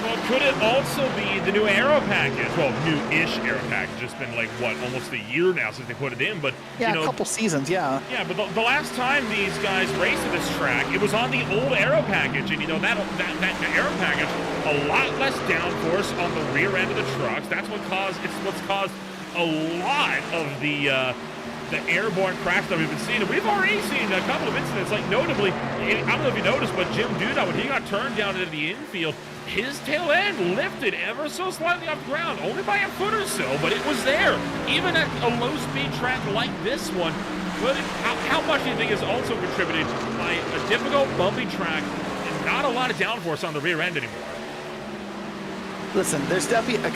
Well, could it also be the new aero package? Well, new-ish aero package. It's been like, what, almost a year now since they put it in, but... Yeah, you know, a couple seasons, yeah. Yeah, but the last time these guys raced at this track, it was on the old aero package, and you know, that aero package, a lot less downforce on the rear end of the trucks. That's what's caused a lot of the airborne crash that we've been seeing. And we've already seen a couple of incidents, like notably, I don't know if you noticed, but Jim Dudot, when he got turned down into the infield, his tail end lifted ever so slightly off the ground, only by a foot or so, but it was there. Even at a low-speed track like this one, how much do you think is also contributed by a difficult, bumpy track and not a lot of downforce on the rear end anymore? Listen, there's definitely a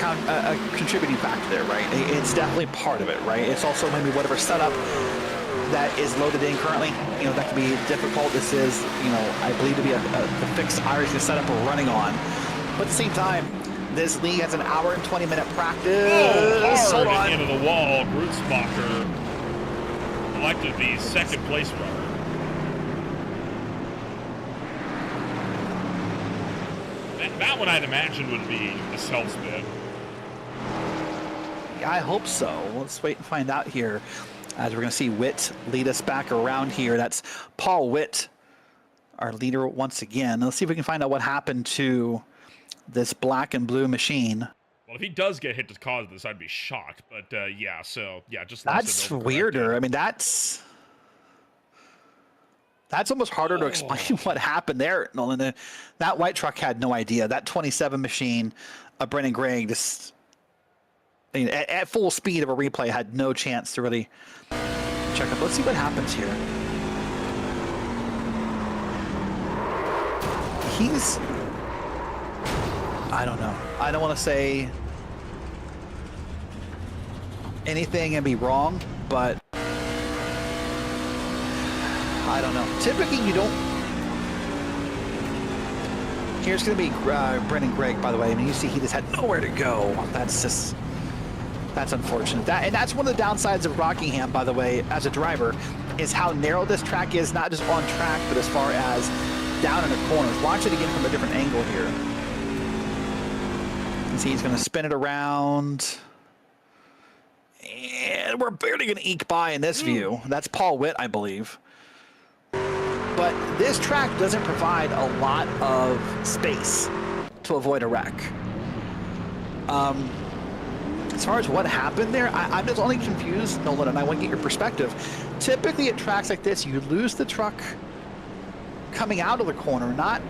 contributing factor there, right? It's definitely part of it, right? It's also maybe whatever setup that is loaded in currently, you know, that can be difficult. This is, you know, I believe to be the fixed Irish setup we're running on. But at the same time, this league has an hour and 20-minute practice. Hard and into the wall. Grutzbacher elected the second place runner. That one I'd imagine would be a self-spin. Yeah, I hope so. Let's wait and find out here. As we're going to see Witt lead us back around here. That's Paul Witt, our leader once again. Let's see if we can find out what happened to this black and blue machine. Well, if he does get hit to cause this, I'd be shocked. But yeah, so yeah, just that's weirder. I mean, that's That's almost harder to explain what happened there, Nolan. That white truck had no idea. That 27 machine of Brennan Gregg just, I mean, at full speed of a replay had no chance to really check up. Let's see what happens here. I don't know. I don't want to say anything and be wrong, but I don't know. Typically, you don't. Here's going to be Brennan Gregg, by the way. I mean, you see he just had nowhere to go. That's unfortunate. And that's one of the downsides of Rockingham, by the way, as a driver, is how narrow this track is, not just on track, but as far as down in the corners. Watch it again from a different angle here. You can see he's going to spin it around. And we're barely going to eke by in this view. That's Paul Witt, I believe. But this track doesn't provide a lot of space to avoid a wreck. As far as what happened there, I'm just only confused, Nolan, and I want to get your perspective. Typically at tracks like this, you lose the truck coming out of the corner, not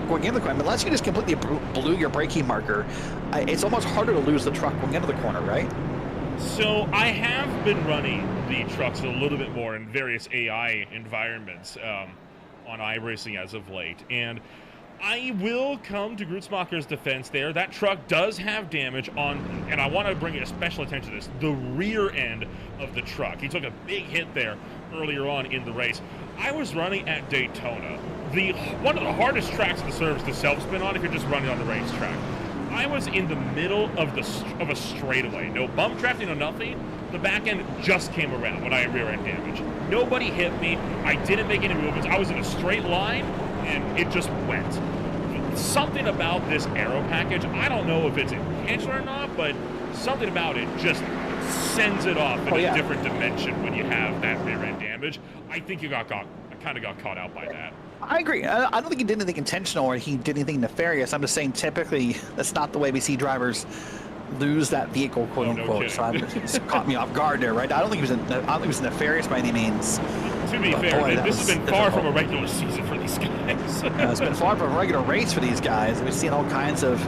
going into the corner. Unless you just completely blew your braking marker, it's almost harder to lose the truck going into the corner, right? So I have been running the trucks a little bit more in various AI environments on iRacing as of late, and I will come to Grutzmacher's defense there. That truck does have damage on, and I want to bring a special attention to this, the rear end of the truck. He took a big hit there earlier on in the race. I was running at Daytona, one of the hardest tracks in the service to self-spin on if you're just running on the racetrack. I was in the middle of a straightaway. No bump drafting, no nothing. The back end just came around when I had rear end damage. Nobody hit me. I didn't make any movements. I was in a straight line, and it just went. Something about this aero package, I don't know if it's intentional or not, but something about it just sends it off in a different dimension when you have that rear end damage. I think you kind of got caught out by that. I agree. I don't think he did anything intentional or he did anything nefarious. I'm just saying typically that's not the way we see drivers lose that vehicle, quote unquote. So it's caught me off guard there, right? I don't think he was nefarious by any means. To be fair, this has been far from a regular season for these guys. It's been far from a regular race for these guys. We've seen all kinds of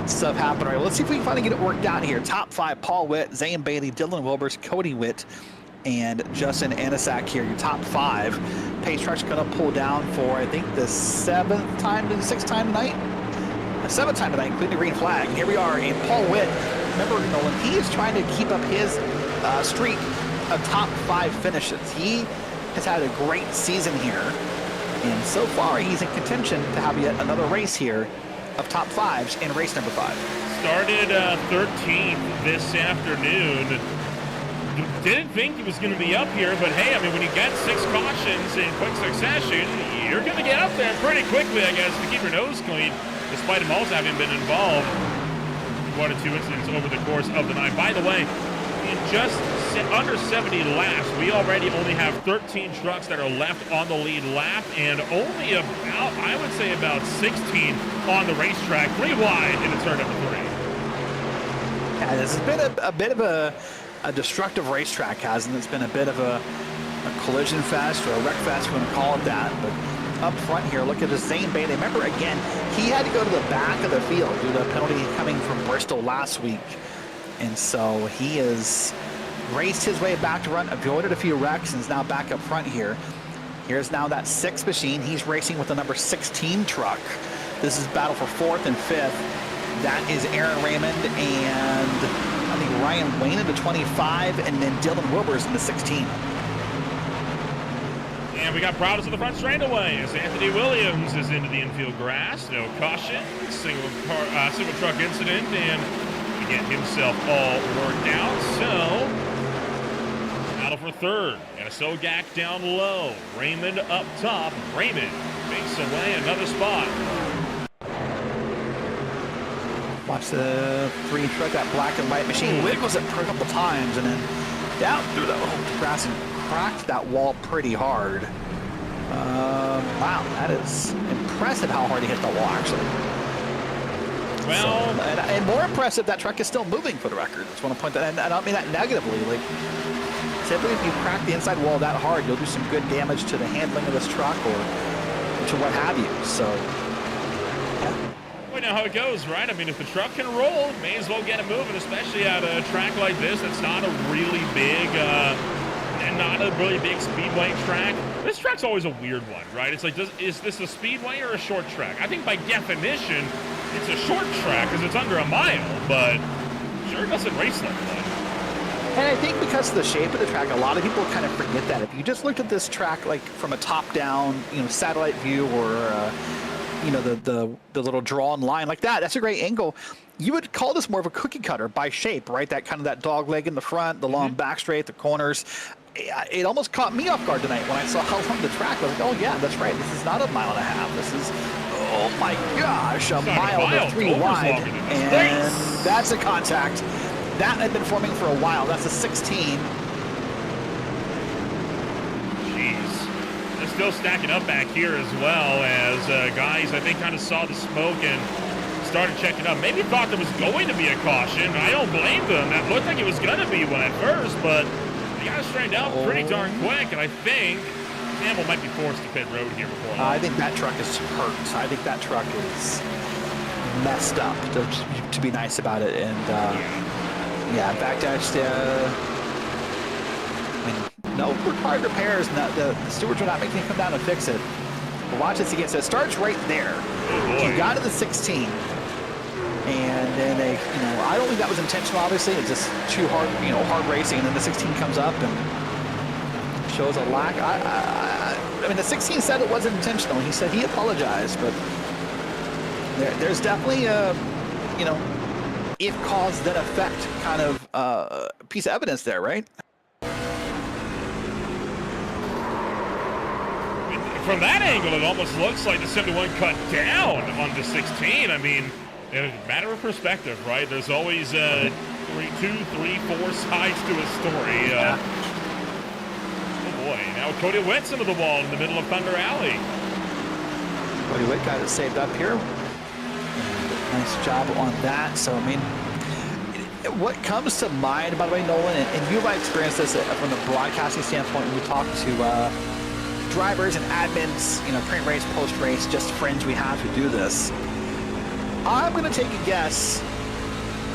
stuff happen. All right, let's see if we can finally get it worked out here. Top 5: Paul Witt, Zane Bailey, Dylan Wilbers, Cody Witt, and Justin Anisak here. Your top 5. Pace truck's going to pull down for, I think, the 7th time to the 6th time tonight. The 7th time tonight, including the green flag. And here we are, and Paul Witt, remember, Nolan, he is trying to keep up his streak of top 5 finishes. He has had a great season here, and so far he's in contention to have yet another race here of top 5s in race number 5. Started 13th this afternoon. Didn't think he was going to be up here, but hey, I mean, when you get 6 cautions in quick succession, you're going to get up there pretty quickly, I guess, to keep your nose clean, despite him also having been involved in 1 or 2 incidents over the course of the night. By the way, in just under 70 laps, we already only have 13 trucks that are left on the lead lap, and only about, I would say, about 16 on the racetrack, 3 wide into turn number 3. Yeah, this has been a bit of a destructive racetrack, hasn't it? It's been a bit of a collision fest or a wreck fest, if you want to call it that. But up front here, look at the Zane Bailey. Remember, again, he had to go to the back of the field due to a penalty coming from Bristol last week. And so he has raced his way back to run, avoided a few wrecks, and is now back up front here. Here's now that 6th machine. He's racing with the number 16 truck. This is battle for 4th and 5th. That is Aaron Raymond and I think Ryan Wayne in the 25, and then Dylan Wilbers in the 16. And we got Proudest of the front straightaway as Anthony Williams is into the infield grass. No caution, single truck incident, and to get himself all worked out. So, battle for 3rd. And a Sogak down low. Raymond up top. Raymond makes away another spot. Watch the 3 truck, that black and white machine wiggles it for a couple times and then down through the grass and cracked that wall pretty hard. Wow, that is impressive how hard he hit the wall, actually. Well, so, and more impressive, that truck is still moving, for the record. I just want to point that, and I don't mean that negatively. Like, typically if you crack the inside wall that hard, you'll do some good damage to the handling of this truck or to what have you. So, yeah. We know how it goes, right? I mean, if the truck can roll, may as well get it moving, especially at a track like this that's not a really big, speedway track. This track's always a weird one, right? It's like, is this a speedway or a short track? I think by definition, it's a short track because it's under a mile, but sure doesn't race like that. And I think because of the shape of the track, a lot of people kind of forget that. If you just looked at this track like from a top-down, satellite view, or the little drawn line like that, that's a great angle. You would call this more of a cookie cutter by shape, right? That kind of that dog leg in the front, the long back straight, the corners. It almost caught me off guard tonight when I saw how long the track was. Like, oh yeah, that's right. This is not a mile and a half. This is, oh my gosh, a mile and 3 wide, and that's a contact. That had been forming for a while. That's a 16. Jeez. They're still stacking up back here as well as guys, I think, kind of saw the smoke and started checking up. Maybe thought there was going to be a caution. I don't blame them. That looked like it was going to be one at first, but they got it straightened out pretty darn quick, and I think Campbell might be forced to pit road here before long. I think that truck is hurt. I think that truck is messed up, to be nice about it. And yeah, backdash. No required repairs. The stewards are not making him come down and fix it. But watch this again. So it starts right there. He got to the 16. And then I don't think that was intentional, obviously. It's just too hard, hard racing. And then the 16 comes up and shows a lack. I mean, the 16 said it wasn't intentional. He said he apologized, but there's definitely a, if cause then effect kind of piece of evidence there, right? From that angle, it almost looks like the 71 cut down on the 16. I mean, a matter of perspective, right? There's always 2, 3, 4 sides to a story. Oh boy, now Cody Witt's into the wall in the middle of Thunder Alley. Cody Witt got it saved up here. Nice job on that. So, I mean, what comes to mind, by the way, Nolan, and you might experience this from the broadcasting standpoint when we talk to drivers and admins, pre-race, post-race, just friends we have who do this. I'm going to take a guess.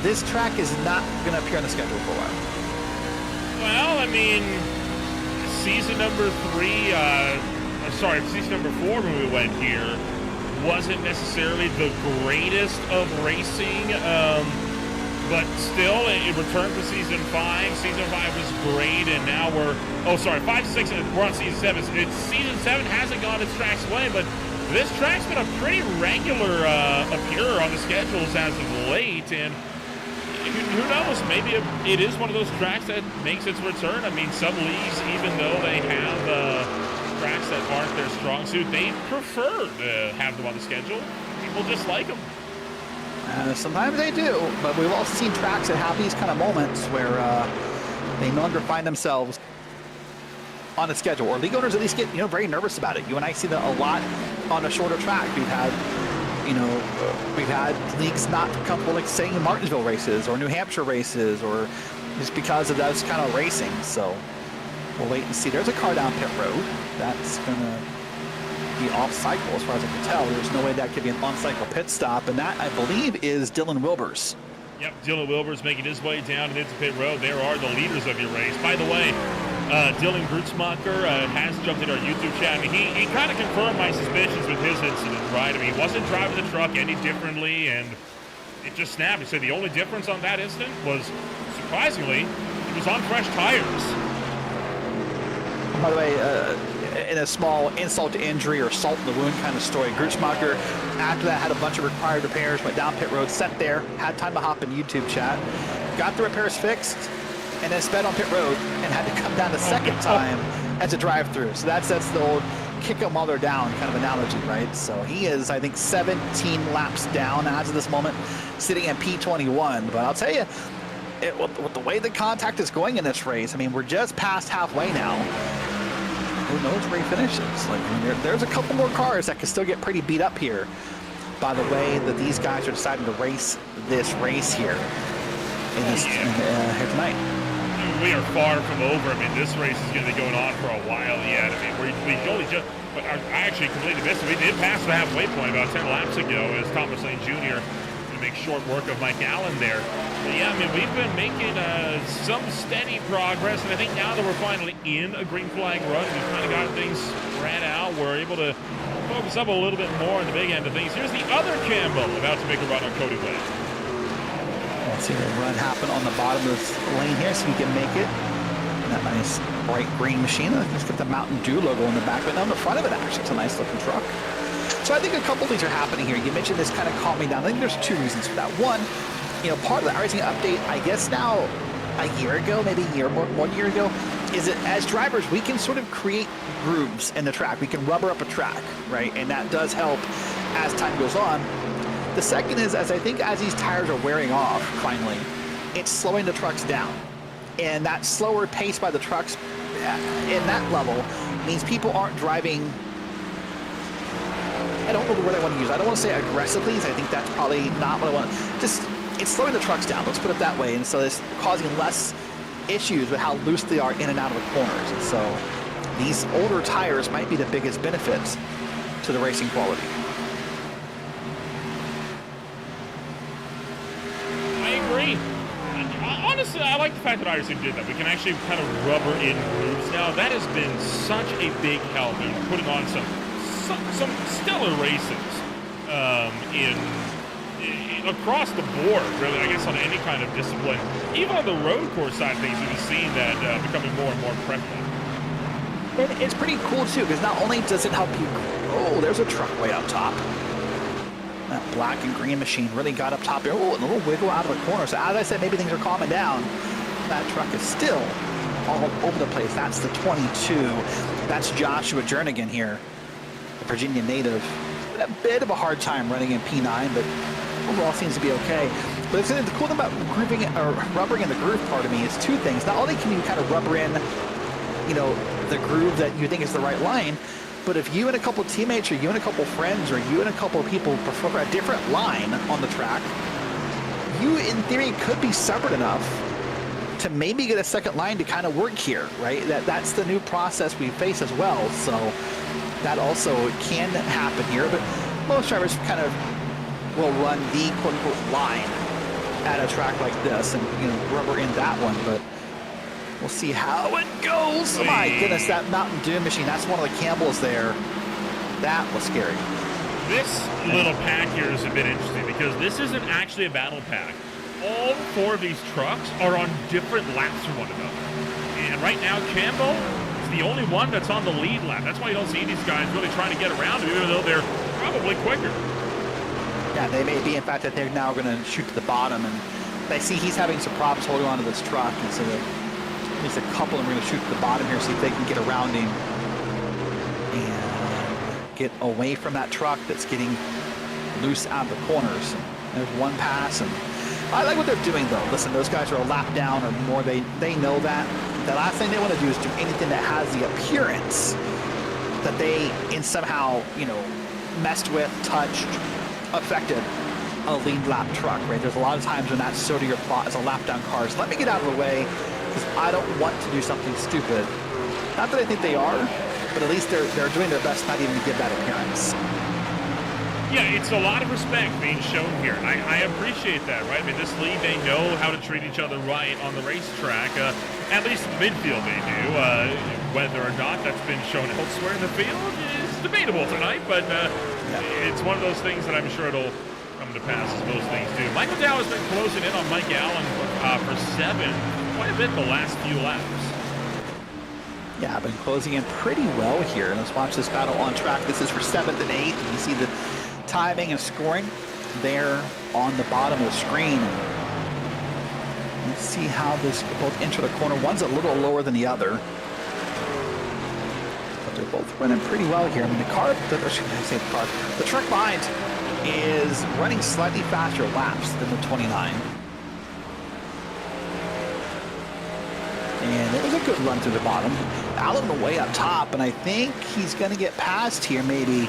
This track is not going to appear on the schedule for a while. Well, I mean, season number 4 when we went here wasn't necessarily the greatest of racing, but still, it returned to season 5. Season 5 was great, and now 5, 6, we're on season 7. Season 7 hasn't gone its track's way, but this track's been a pretty regular appearer on the schedules as of late, and who knows, maybe it is one of those tracks that makes its return. I mean, some leagues, even though they have tracks that aren't their strong suit, they prefer to have them on the schedule. People just like them. Sometimes they do, but we've also seen tracks that have these kind of moments where they no longer find themselves on a schedule, or league owners at least get very nervous about it. You and I see that a lot on a shorter track. We've had leagues not comfortable, like saying Martinsville races or New Hampshire races, or just because of those kind of racing. So we'll wait and see. There's a car down pit road. That's gonna be off cycle as far as I can tell. There's no way that could be an on-cycle pit stop, and that, I believe, is Dylan Wilbers. Yep, Dylan Wilbers making his way down into pit road. There are the leaders of your race. By the way, Dylan Grutzmacher has jumped in our YouTube chat. I mean, he kind of confirmed my suspicions with his incident, right? I mean, he wasn't driving the truck any differently, and it just snapped. He said the only difference on that incident was, surprisingly, it was on fresh tires. By the way, in a small insult to injury or salt in the wound kind of story, Grutzmacher, after that, had a bunch of required repairs, went down pit road, sat there, had time to hop in YouTube chat, got the repairs fixed, and then sped on pit road and had to come down the second time as a drive-through. So that's the old kick them while they're down kind of analogy, right? So he is, I think, 17 laps down as of this moment, sitting at P21. But I'll tell you, with the way the contact is going in this race, I mean, we're just past halfway now. Who knows where he finishes? Like, I mean, there's a couple more cars that can still get pretty beat up here by the way that these guys are deciding to race this race here here tonight. we are far from over. I mean, this race is going to be going on for a while yet. I mean, we only just, but I actually completely missed it. We did pass the halfway point about 10 laps ago as Thomas Lane Jr. to make short work of Mike Allen there. But yeah, I mean, we've been making some steady progress, and I think now that we're finally in a green flag run, we've kind of got things spread out. We're able to focus up a little bit more on the big end of things. Here's the other Campbell about to make a run on Cody Way. Let's see the run happen on the bottom of this lane here, so we can make it. And that nice bright green machine. It's got the Mountain Dew logo in the back, but on the front of it, actually, it's a nice looking truck. So I think a couple things are happening here. You mentioned this kind of calmed me down. I think there's two reasons for that. One, you know, part of the iRacing update, I guess now a year ago, maybe a year, more, 1 year ago, is that as drivers, we can sort of create grooves in the track. We can rubber up a track, right? And that does help as time goes on. The second is, as these tires are wearing off, finally, it's slowing the trucks down. And that slower pace by the trucks in that level means people aren't driving, I don't know the word I want to use. I don't want to say aggressively, because I think that's probably not what I want. Just, it's slowing the trucks down, let's put it that way. And so it's causing less issues with how loose they are in and out of the corners. And so these older tires might be the biggest benefits to the racing quality. Honestly, I like the fact that iRacing did that. We can actually kind of rubber in grooves now. That has been such a big help in putting on some stellar races across the board, really, I guess, on any kind of discipline. Even on the road course side of things, we've seen that becoming more and more prevalent. And it's pretty cool, too, because not only does it help you... Oh, there's a truck way up top. That black and green machine really got up top here. Oh, and a little wiggle out of the corner. So as I said, maybe things are calming down. That truck is still all over the place. That's the 22. That's Joshua Jernigan here, the Virginia native. A bit of a hard time running in P9, but overall seems to be okay. But the cool thing about grooving or rubbering in the groove part of me is two things. Not only can you kind of rubber in, you know, the groove that you think is the right line, but if you and a couple of teammates or you and a couple of friends or you and a couple of people prefer a different line on the track, you in theory could be separate enough to maybe get a second line to kind of work here, right? That's the new process we face as well. So that also can happen here, but most drivers kind of will run the quote-unquote line at a track like this and, you know, rubber in that one, but we'll see how it goes. Oh my goodness, that Mountain Dew machine, that's one of the Campbells there. That was scary. This little pack here is a bit interesting because this isn't actually a battle pack. All four of these trucks are on different laps from one another. And right now, Campbell is the only one that's on the lead lap. That's why you don't see these guys really trying to get around him, even though they're probably quicker. Yeah, they may be. In fact, that they're now going to shoot to the bottom. And I see he's having some problems holding on to this truck. And so at least a couple of them are going to shoot to the bottom here, see if they can get around him and get away from that truck that's getting loose out of the corners. There's one pass, and I like what they're doing, though. Listen, those guys are a lap down or more. They know that. The last thing they want to do is do anything that has the appearance that they in somehow, you know, messed with, touched, affected a lead lap truck, right? There's a lot of times when that's sort of your plot as a lap down car. So let me get out of the way, because I don't want to do something stupid. Not that I think they are, but at least they're doing their best not even to give that appearance. Yeah, it's a lot of respect being shown here. I appreciate that, right? I mean, this league, they know how to treat each other right on the racetrack. At least in the midfield they do. Whether or not that's been shown elsewhere in the field is debatable tonight, but it's one of those things that I'm sure it'll come to pass, as most things do. Michael Dow has been closing in on Mike Allen for 7, quite a bit the last few laps. Yeah, I've been closing in pretty well here. Let's watch this battle on track. This is for 7th and 8th. You see the timing and scoring there on the bottom of the screen. Let's see how this both enter the corner. One's a little lower than the other, but they're both running pretty well here. I mean, the truck behind is running slightly faster laps than the 29. And it was a good run through the bottom. Allen way up top, and I think he's going to get past here, maybe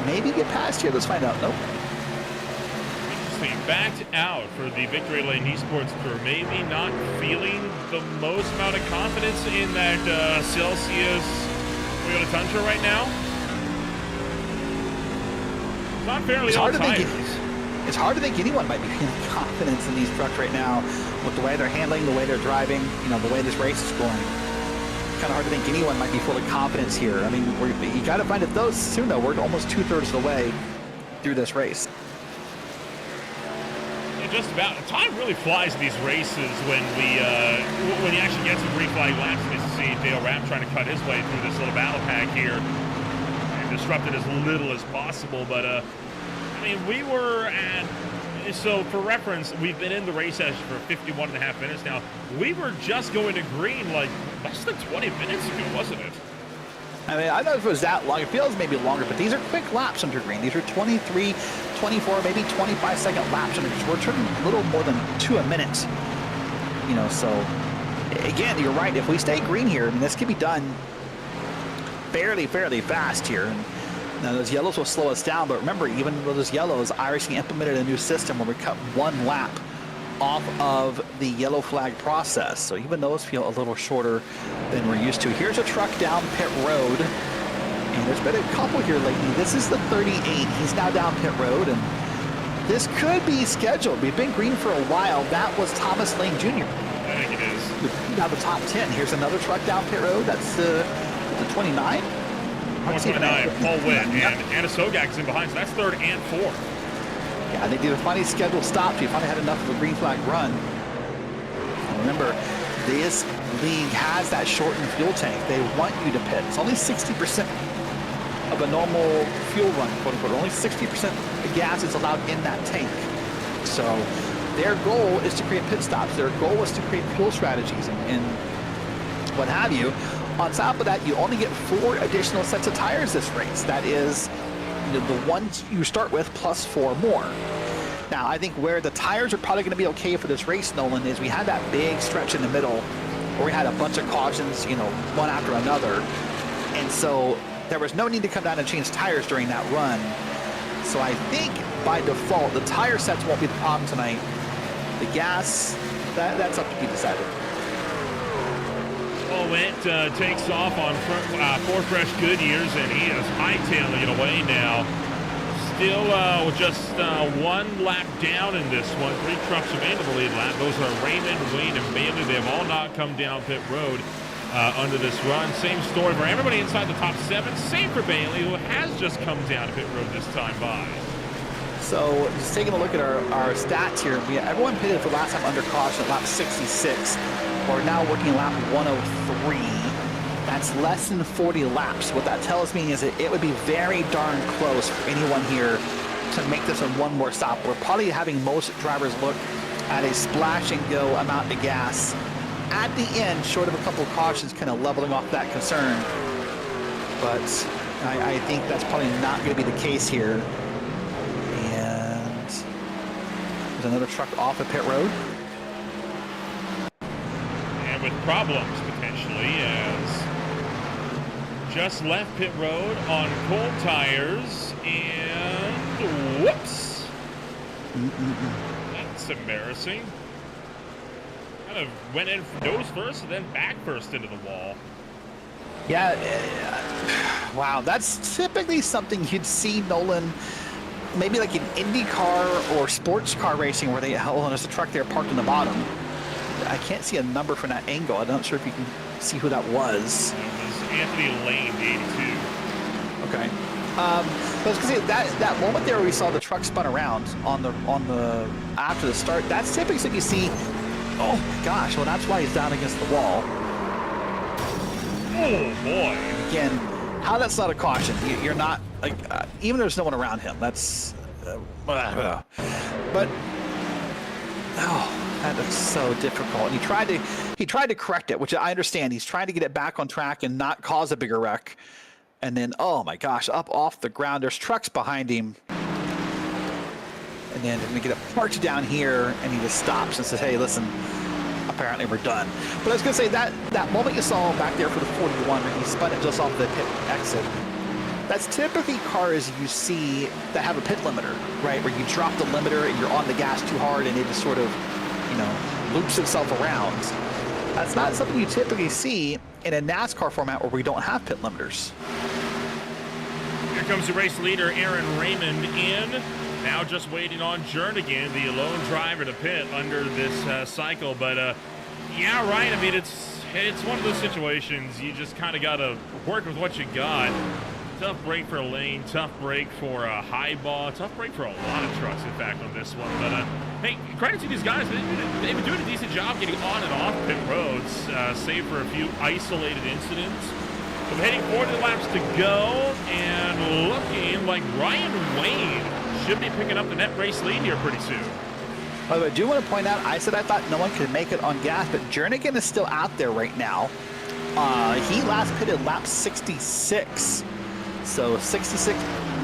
get past here. Let's find out. Nope. interesting. Backed out for the Victory Lane Esports crew. Maybe not feeling the most amount of confidence in that Celsius Toyota Tundra right now. Not fairly It's hard old to think. tires. It's hard to think anyone might be feeling confidence in these trucks right now with the way they're handling, the way they're driving, you know, the way this race is going. Kind of hard to think anyone might be full of confidence here. I mean, you got to find it those soon, though. We're almost 2/3 of the way through this race. Yeah, just about. Time really flies in these races when you actually get some green flag laps. Nice to see Dale Rapp trying to cut his way through this little battle pack here and disrupt it as little as possible. But I mean, we were at. So for reference, we've been in the race session for 51.5 minutes now. We were just going to green like less than 20 minutes ago, wasn't it? I mean, I don't know if it was that long. It feels maybe longer, but these are quick laps under green. These are 23, 24, maybe 25-second laps under green. We're turning a little more than 2 a minute. You know, so again, you're right. If we stay green here, I mean, this could be done fairly fast here. And now those yellows will slow us down, but remember, even with those yellows, iRacing implemented a new system where we cut 1 lap off of the yellow flag process. So even those feel a little shorter than we're used to. Here's a truck down pit road, and there's been a couple here lately. This is the 38. He's now down pit road, and this could be scheduled. We've been green for a while. That was Thomas Lane Jr. I think it is. Now the top 10. Here's another truck down pit road. That's the 29. 129, Paul Witt, and Anna Sogak is in behind, so that's 3rd and 4th. Yeah, they did a funny scheduled stop. You finally had enough of a green flag run. And remember, this league has that shortened fuel tank. They want you to pit. It's only 60% of a normal fuel run, quote unquote. Only 60% of gas is allowed in that tank. So their goal is to create pit stops. Their goal is to create fuel strategies and what have you. On top of that, you only get 4 additional sets of tires this race. That is the ones you start with plus 4 more. Now, I think where the tires are probably going to be okay for this race, Nolan, is we had that big stretch in the middle where we had a bunch of cautions, you know, one after another. And so there was no need to come down and change tires during that run. So I think by default, the tire sets won't be the problem tonight. The gas, that's up to be decided. Paul Witt takes off on 4 fresh Goodyears, and he is hightailing it away now. Still with just 1 lap down in this one. 3 trucks remain in the lead lap. Those are Raymond, Wayne, and Bailey. They have all not come down pit road under this run. Same story for everybody inside the top 7. Same for Bailey, who has just come down pit road this time by. So just taking a look at our stats here, everyone pitted for last time under caution at lap 66. We're now working lap 103. That's less than 40 laps. What that tells me is that it would be very darn close for anyone here to make this one more stop. We're probably having most drivers look at a splash and go amount of gas at the end, short of a couple of cautions, kind of leveling off that concern. But I think that's probably not going to be the case here. And there's another truck off of pit road. With problems potentially, as just left pit road on cold tires, and whoops. That's embarrassing. Kind of went in nose first and then back first into the wall. Yeah, wow, that's typically something you'd see, Nolan, maybe like in IndyCar or sports car racing where there's a truck there parked in the bottom. I can't see a number from that angle. I'm not sure if you can see who that was. It was Anthony Lane, the 82. Okay. But I was gonna say that moment there where we saw the truck spun around on the after the start. That's typically something you see. Oh my gosh! Well, that's why he's down against the wall. Oh boy! Again, how that's not a caution? You're not like even there's no one around him. That's but oh. That is so difficult. And he tried to correct it, which I understand. He's trying to get it back on track and not cause a bigger wreck. And then, oh my gosh, up off the ground. There's trucks behind him. And then we get it parked down here, and he just stops and says, "Hey, listen, apparently we're done." But I was gonna say that moment you saw back there for the 41, where he spun it just off the pit exit. That's typically cars you see that have a pit limiter, right? Where you drop the limiter and you're on the gas too hard and it just sort of, you know, loops itself around. That's not something you typically see in a NASCAR format where we don't have pit limiters. Here comes the race leader, Aaron Raymond, in. Now just waiting on Jernigan, the lone driver, to pit under this cycle. But, yeah, right. I mean, it's one of those situations you just kind of got to work with what you got. Tough break for Lane, tough break for Highball, tough break for a lot of trucks, in fact, on this one. But, hey, credit to these guys. They've been doing a decent job getting on and off pit roads, save for a few isolated incidents. So heading 40 laps to go, and looking like Ryan Wayne should be picking up the net race lead here pretty soon. By the way, I do want to point out, I said I thought no one could make it on gas, but Jernigan is still out there right now. He last pitted lap 66. So 66,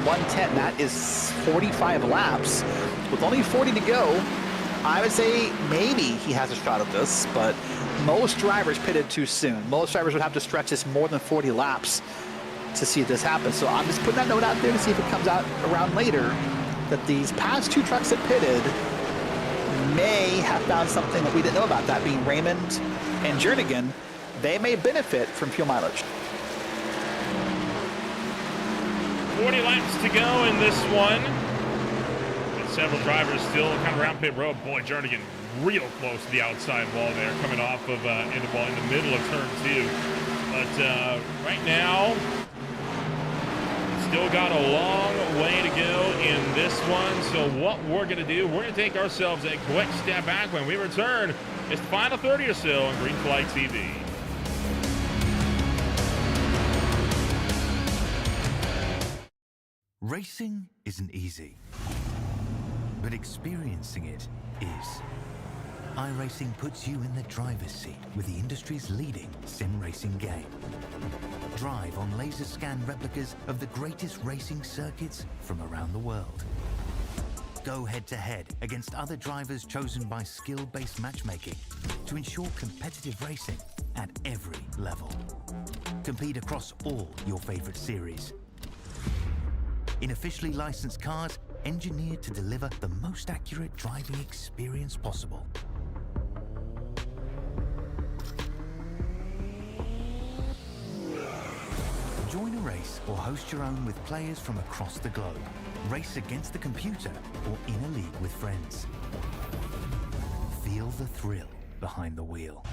110, that is 45 laps. With only 40 to go, I would say maybe he has a shot at this, but most drivers pitted too soon. Most drivers would have to stretch this more than 40 laps to see this happen. So I'm just putting that note out there to see if it comes out around later that these past two trucks that pitted may have found something that we didn't know about, that being Raymond and Jernigan. They may benefit from fuel mileage. 40 laps to go in this one. And several drivers still kind of around pit road. Boy, Jernigan real close to the outside wall there, coming off of in the middle of turn 2. But right now, still got a long way to go in this one. So what we're going to do, we're going to take ourselves a quick step back. When we return, it's the final 30 or so on Green Flag TV. Racing isn't easy, but experiencing it is. iRacing puts you in the driver's seat with the industry's leading sim racing game. Drive on laser scan replicas of the greatest racing circuits from around the world. Go head-to-head against other drivers chosen by skill-based matchmaking to ensure competitive racing at every level. Compete across all your favorite series. In officially licensed cars, engineered to deliver the most accurate driving experience possible. Join a race or host your own with players from across the globe. Race against the computer or in a league with friends. Feel the thrill behind the wheel.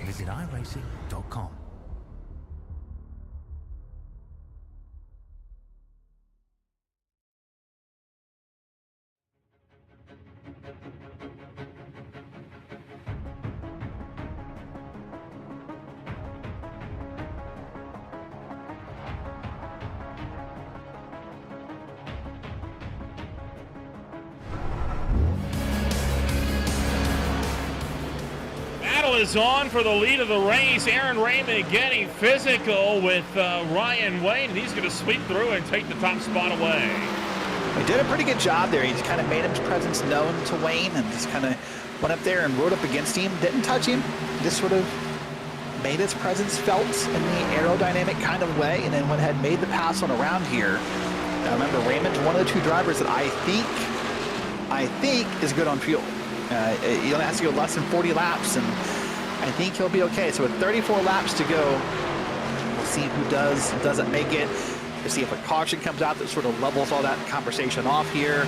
Visit iRacing.com. Is on for the lead of the race. Aaron Raymond getting physical with Ryan Wayne, and he's going to sweep through and take the top spot away. He did a pretty good job there. He just kind of made his presence known to Wayne and just kind of went up there and rode up against him. Didn't touch him, just sort of made his presence felt in the aerodynamic kind of way, and then went ahead and made the pass on around here. Now remember, Raymond's one of the two drivers that I think is good on fuel. He only has to go less than 40 laps, and I think he'll be okay. So with 34 laps to go, we'll see who does and doesn't make it. We'll see if a caution comes out that sort of levels all that conversation off here.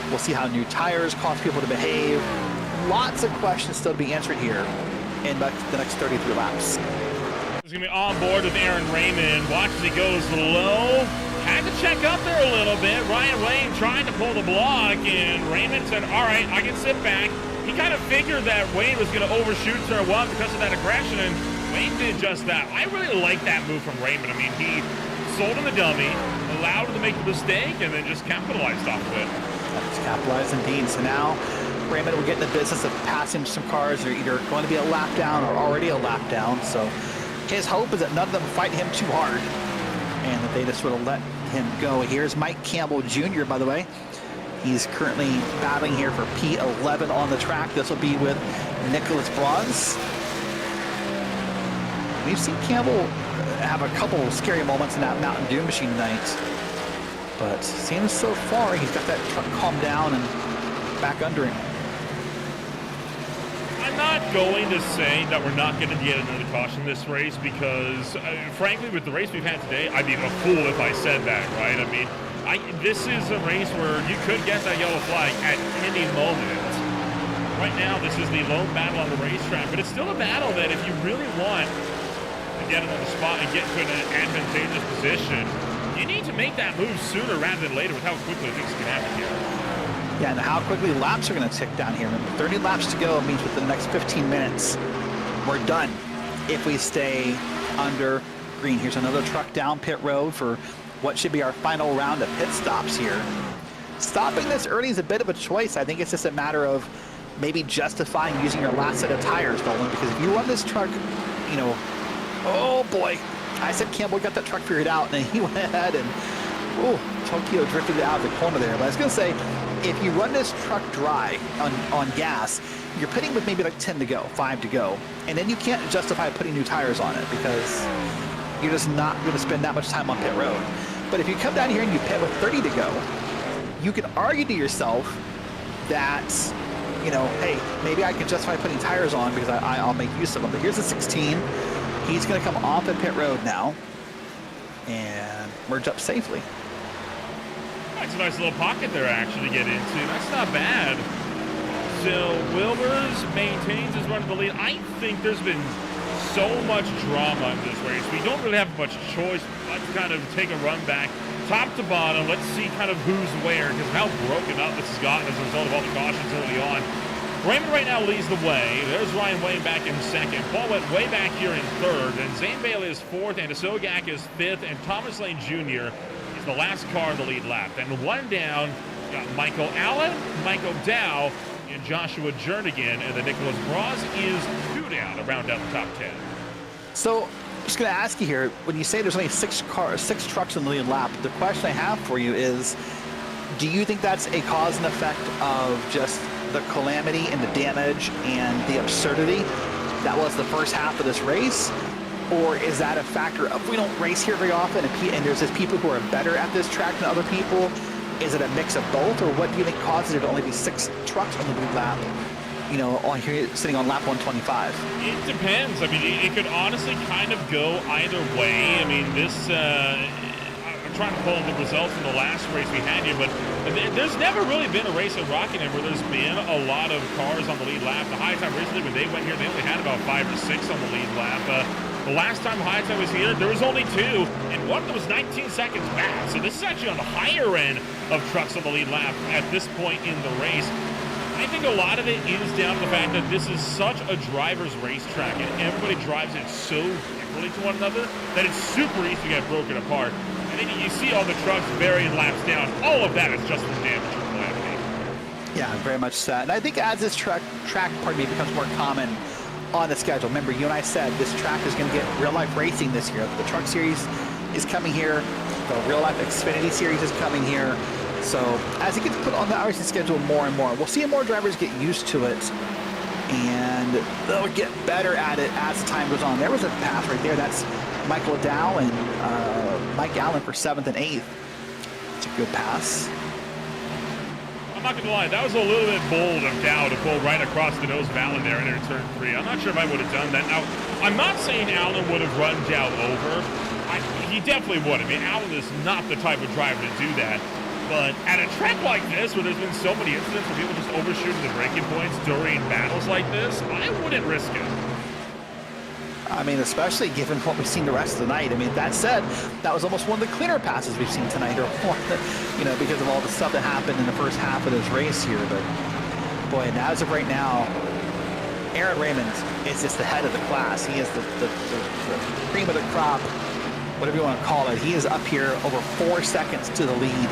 We'll see how new tires cause people to behave. Lots of questions still to be answered here in the next 33 laps. He's going to be on board with Aaron Raymond. Watch as he goes low. Had to check up there a little bit. Ryan Wayne trying to pull the block, and Raymond said, all right, I can sit back. He kind of figured that Wayne was going to overshoot turn 1 because of that aggression, and Wayne did just that. I really like that move from Raymond. I mean, he sold him the dummy, allowed him to make the mistake, and then just capitalized off of it. That's capitalized indeed. So now Raymond will get in the business of passing some cars that are either going to be a lap down or already a lap down. So his hope is that none of them fight him too hard and that they just sort of let him go. Here's Mike Campbell Jr., by the way. He's currently battling here for P11 on the track. This will be with Nicholas Bronze. We've seen Campbell have a couple of scary moments in that Mountain Dew machine tonight. But seems so far, he's got that truck calmed down and back under him. I'm not going to say that we're not going to get another caution this race because, frankly, with the race we've had today, I'd be a fool if I said that, right? I mean, this is a race where you could get that yellow flag at any moment. Right now, this is the lone battle on the racetrack, but it's still a battle that if you really want to get another spot and get to an advantageous position, you need to make that move sooner rather than later with how quickly things can happen here. Yeah, and how quickly laps are going to tick down here. Remember, 30 laps to go means within the next 15 minutes, we're done if we stay under green. Here's another truck down pit road for what should be our final round of pit stops here. Stopping this early is a bit of a choice. I think it's just a matter of maybe justifying using your last set of tires, Nolan, because if you run this truck, you know, oh boy, I said Campbell got that truck figured out, and he went ahead and, oh, Tokyo drifted out of the corner there. But I was going to say, if you run this truck dry on gas, you're pitting with maybe like 10 to go, 5 to go, and then you can't justify putting new tires on it because you're just not going to spend that much time on pit road. But if you come down here and you pit with 30 to go, you can argue to yourself that, you know, hey, maybe I can justify putting tires on because I'll make use of them. But here's the 16. He's going to come off the pit road now and merge up safely. That's a nice little pocket there, actually, to get into. That's not bad. So Wilbers maintains his run to the lead. I think there's been so much drama in this race. We don't really have much choice. Let's kind of take a run back, top to bottom. Let's see kind of who's where, because how broken up this has gotten as a result of all the cautions early on. Raymond right now leads the way. There's Ryan Wayne back in second. Paul went way back here in third. And Zane Bailey is fourth, and Asogak is fifth, and Thomas Lane Jr. is the last car in the lead lap. And one down, got Michael Allen, Michael Dow, and Joshua Jernigan, and then Nicholas Braz is 2 down to round out the top 10. So, I'm just going to ask you here, when you say there's only 6 trucks in the lead lap, the question I have for you is, do you think that's a cause and effect of just the calamity and the damage and the absurdity that was the first half of this race? Or is that a factor of we don't race here very often and there's just people who are better at this track than other people? Is it a mix of both, or what do you think causes it to only be 6 trucks on the lead lap, you know, on here sitting on lap 125? It depends. I mean, it could honestly kind of go either way. I mean, this, I'm trying to pull the results from the last race we had here, but there's never really been a race at Rockingham where there's been a lot of cars on the lead lap. The High Time recently, when they went here, they only had about 5 or 6 on the lead lap. The last time High Time was here, there was only 2, and one of them was 19 seconds back. So this is actually on the higher end of trucks on the lead lap at this point in the race. I think a lot of it is down to the fact that this is such a driver's racetrack, and everybody drives it so differently to one another that it's super easy to get broken apart. And then you see all the trucks varying laps down. All of that is just from damage and calamity. Yeah, very much so. And I think as this track becomes more common on the schedule. Remember, you and I said this track is going to get real-life racing this year. The Truck Series is coming here. The real-life Xfinity Series is coming here. So as it gets put on the racing schedule more and more, we'll see more drivers get used to it, and they'll get better at it as the time goes on. There was a pass right there. That's Michael Dow and Mike Allen for 7th and 8th. It's a good pass. I'm not gonna lie, that was a little bit bold of Dow to pull right across the nose of Allen there into turn 3. I'm not sure if I would have done that. Now, I'm not saying Allen would have run Dow over. He definitely would. I mean, Allen is not the type of driver to do that. But at a track like this, where there's been so many incidents where people just overshooting the braking points during battles like this, I wouldn't risk it. I mean, especially given what we've seen the rest of the night. I mean, that said, that was almost one of the cleaner passes we've seen tonight, or one that, you know, because of all the stuff that happened in the first half of this race here. But boy, and as of right now, Aaron Raymond is just the head of the class. He is the cream of the crop, whatever you want to call it. He is up here over 4 seconds to the lead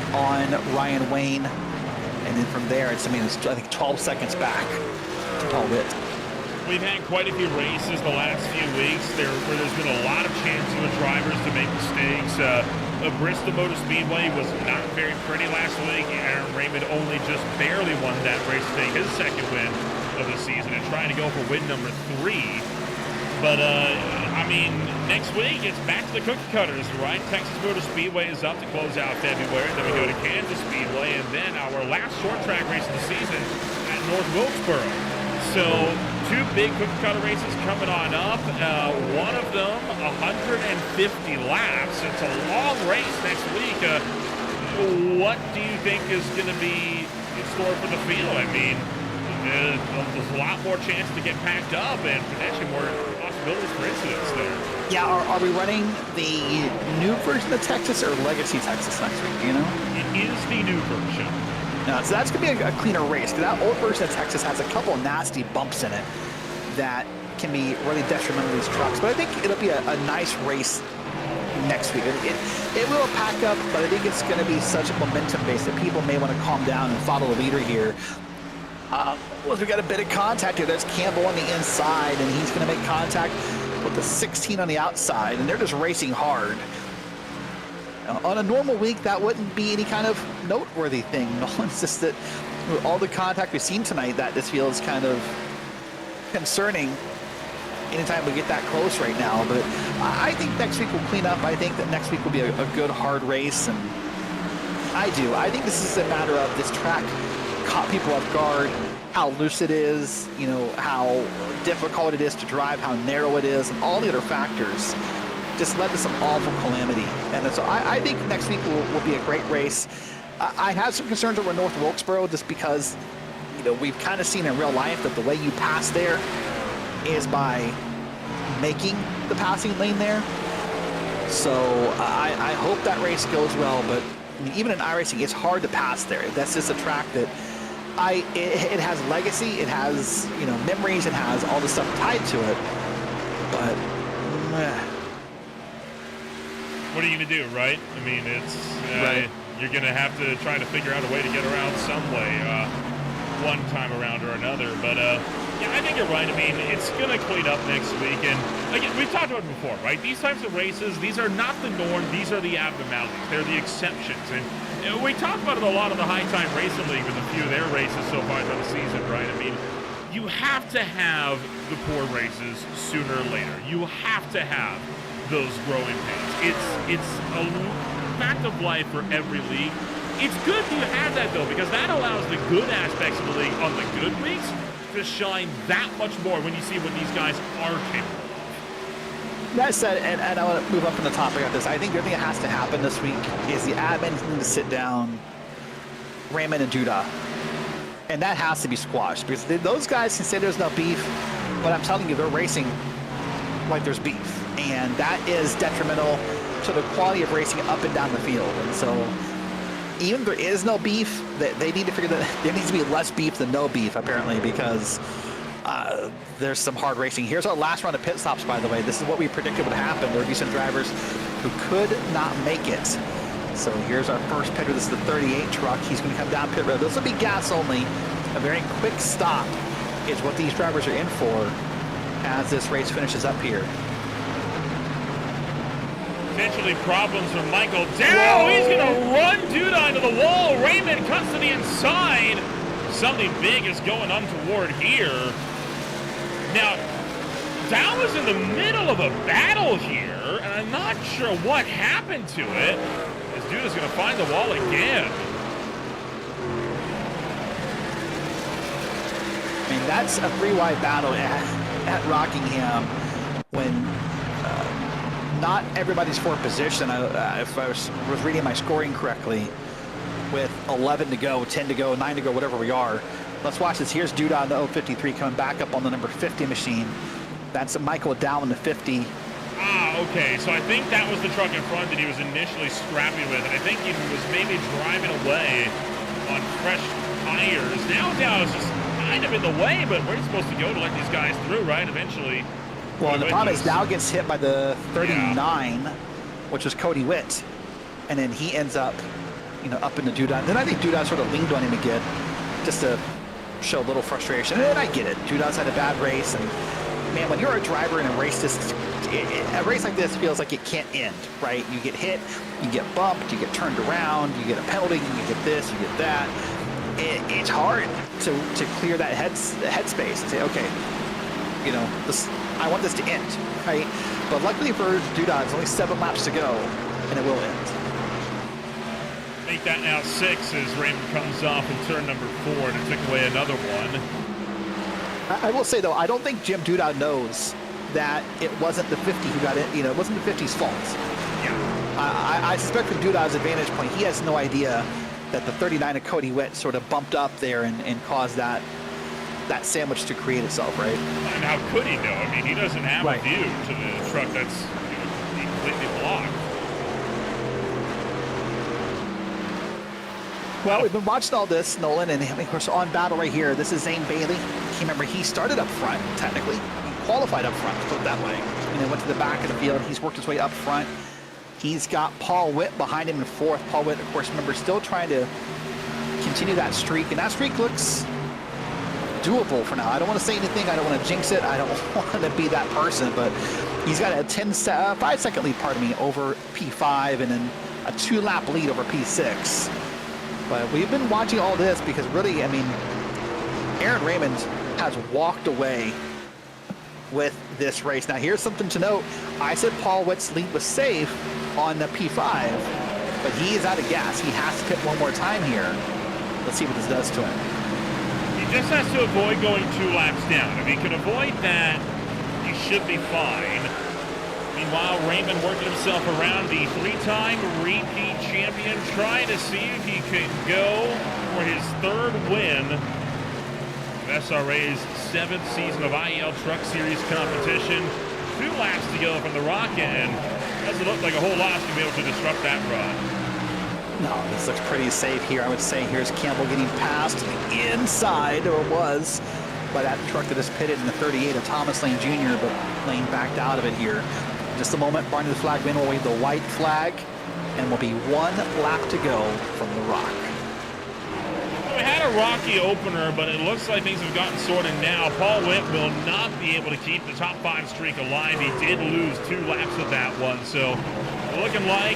on Ryan Wayne, and then from there, it's, I mean, it's, I think 12 seconds back to Paul Witt. We've had quite a few races the last few weeks where there's been a lot of chances for drivers to make mistakes. Bristol Motor Speedway was not very pretty last week. Aaron Raymond only just barely won that race to take his second win of the season and trying to go for win number 3 But, I mean, next week it's back to the cookie cutters, right? Texas Motor Speedway is up to close out February. Then we go to Kansas Speedway, and then our last short track race of the season at North Wilkesboro. So, 2 big cookie cutter races coming on up. One of them, 150 laps. It's a long race next week. What do you think is going to be in store for the field? I mean, there's a lot more chance to get packed up and potentially more possibilities for incidents there. Yeah, are we running the new version of Texas or Legacy Texas next week, do you know? It is the new version. No, so that's going to be a cleaner race, because that old version of Texas has a couple of nasty bumps in it that can be really detrimental to these trucks. But I think it'll be a nice race next week. It will pack up, but I think it's going to be such a momentum base that people may want to calm down and follow the leader here. We got a bit of contact here. There's Campbell on the inside, and he's going to make contact with the 16 on the outside, and they're just racing hard. On a normal week, that wouldn't be any kind of noteworthy thing. It's just that with all the contact we've seen tonight, that this feels kind of concerning anytime we get that close right now. But I think next week will clean up. I think that next week will be a good, hard race, and I think this is a matter of this track caught people off guard, how loose it is, you know, how difficult it is to drive, how narrow it is, and all the other factors just led to some awful calamity. And so I think next week will be a great race. I have some concerns over North Wilkesboro just because, you know, we've kind of seen in real life that the way you pass there is by making the passing lane there. So I hope that race goes well, but even in iRacing, it's hard to pass there. That's just a track that it has legacy, it has, you know, memories, it has all this stuff tied to it, but What are you going to do, right? I mean, it's right. You're going to have to try to figure out a way to get around some way, one time around or another. But yeah, I think you're right. I mean, it's going to clean up next week. And again, we've talked about it before, right? These types of races, these are not the norm. These are the abnormalities. They're the exceptions. And we talked about it a lot of the High Time Racing League with a few of their races so far throughout the season, right? I mean, you have to have the poor races sooner or later. You have to have those growing pains. It's a fact of life for every league. It's good you have that, though, because that allows the good aspects of the league on the good weeks to shine that much more when you see what these guys are capable of. That said, and I want to move up on the topic of this, I think the other thing that has to happen this week is the admins need to sit down Raymond and Duda. And that has to be squashed, because those guys can say there's no beef, but I'm telling you, they're racing like there's beef. And that is detrimental to the quality of racing up and down the field. And so even if there is no beef, they need to figure that there needs to be less beef than no beef, apparently, because there's some hard racing. Here's our last round of pit stops, by the way. This is what we predicted would happen. There would be some drivers who could not make it. So here's our first pitter. This is the 38 truck. He's going to come down pit road. This will be gas only. A very quick stop is what these drivers are in for as this race finishes up here. Potentially problems for Michael down. He's going to run Duda into the wall. Raymond cuts to the inside. Something big is going untoward here. Now, Dow was in the middle of a battle here, and I'm not sure what happened to it. As Duda's going to find the wall again. I mean, that's a three-wide battle at Rockingham when not everybody's for position. If I was reading my scoring correctly, with 11 to go, 10 to go, 9 to go, whatever we are. Let's watch this. Here's Duda on the 053 coming back up on the number 50 machine. That's Michael down in the 50. Ah, okay. So I think that was the truck in front that he was initially scrapping with. And I think he was maybe driving away on fresh tires. Now Dow is just kind of in the way, but where are you supposed to go to let these guys through, right? Eventually. Well, and the problem is Dow gets hit by the 39, which was Cody Witt. And then he ends up, you know, up in the Duda. And then I think Duda sort of leaned on him again just to show a little frustration. And I get it. Duda's had a bad race. And, man, when you're a driver in a race, a race like this feels like it can't end, right? You get hit, you get bumped, you get turned around, you get a penalty, you get this, you get that. It's hard to clear that headspace and say, okay, you know, I want this to end, right? But luckily for Duda, it's only 7 laps to go, and it will end. Make that now 6 as Raymond comes off in turn number 4 to take away another one. I will say, though, I don't think Jim Duda knows that it wasn't the 50 who got it. You know, it wasn't the 50's fault. Yeah. I suspect from Duda's advantage point, he has no idea that the 39 of Cody Witt sort of bumped up there and caused that sandwich to create itself, right? And how could he know? I mean, he doesn't have Right. a view to the truck that's completely blocked. Well, we've been watching all this, Nolan, and of course on battle right here, this is Zane Bailey. Remember, he started up front, technically. He qualified up front, put it that way. And then went to the back of the field. He's worked his way up front. He's got Paul Witt behind him in 4th. Paul Witt, of course, remember, still trying to continue that streak. And that streak looks doable for now. I don't want to say anything. I don't want to jinx it. I don't want to be that person. But he's got a 5-second lead, pardon me, over P5, and then a 2-lap lead over P6. But we've been watching all this because really, I mean, Aaron Raymond has walked away with this race. Now, here's something to note. I said Paul Witt's lead was safe on the P5, but he is out of gas. He has to pit one more time here. Let's see what this does to him. He just has to avoid going 2 laps down. If he can avoid that, he should be fine. Meanwhile, Raymond working himself around the 3-time repeat champion, trying to see if he can go for his 3rd win of SRA's 7th season of IEL Truck Series competition. 2 laps to go from the Rockingham. Doesn't look like a whole lot's going to be able to disrupt that run. No, this looks pretty safe here. I would say here's Campbell getting past the inside, or was, by that truck that is pitted in the 38 of Thomas Lane Jr., but Lane backed out of it here. Just a moment, Barney the Flagman will wave the white flag, and will be 1 lap to go from the Rock. We had a rocky opener, but it looks like things have gotten sorted now. Paul Witt will not be able to keep the top 5 streak alive. He did lose 2 laps of that one, so looking like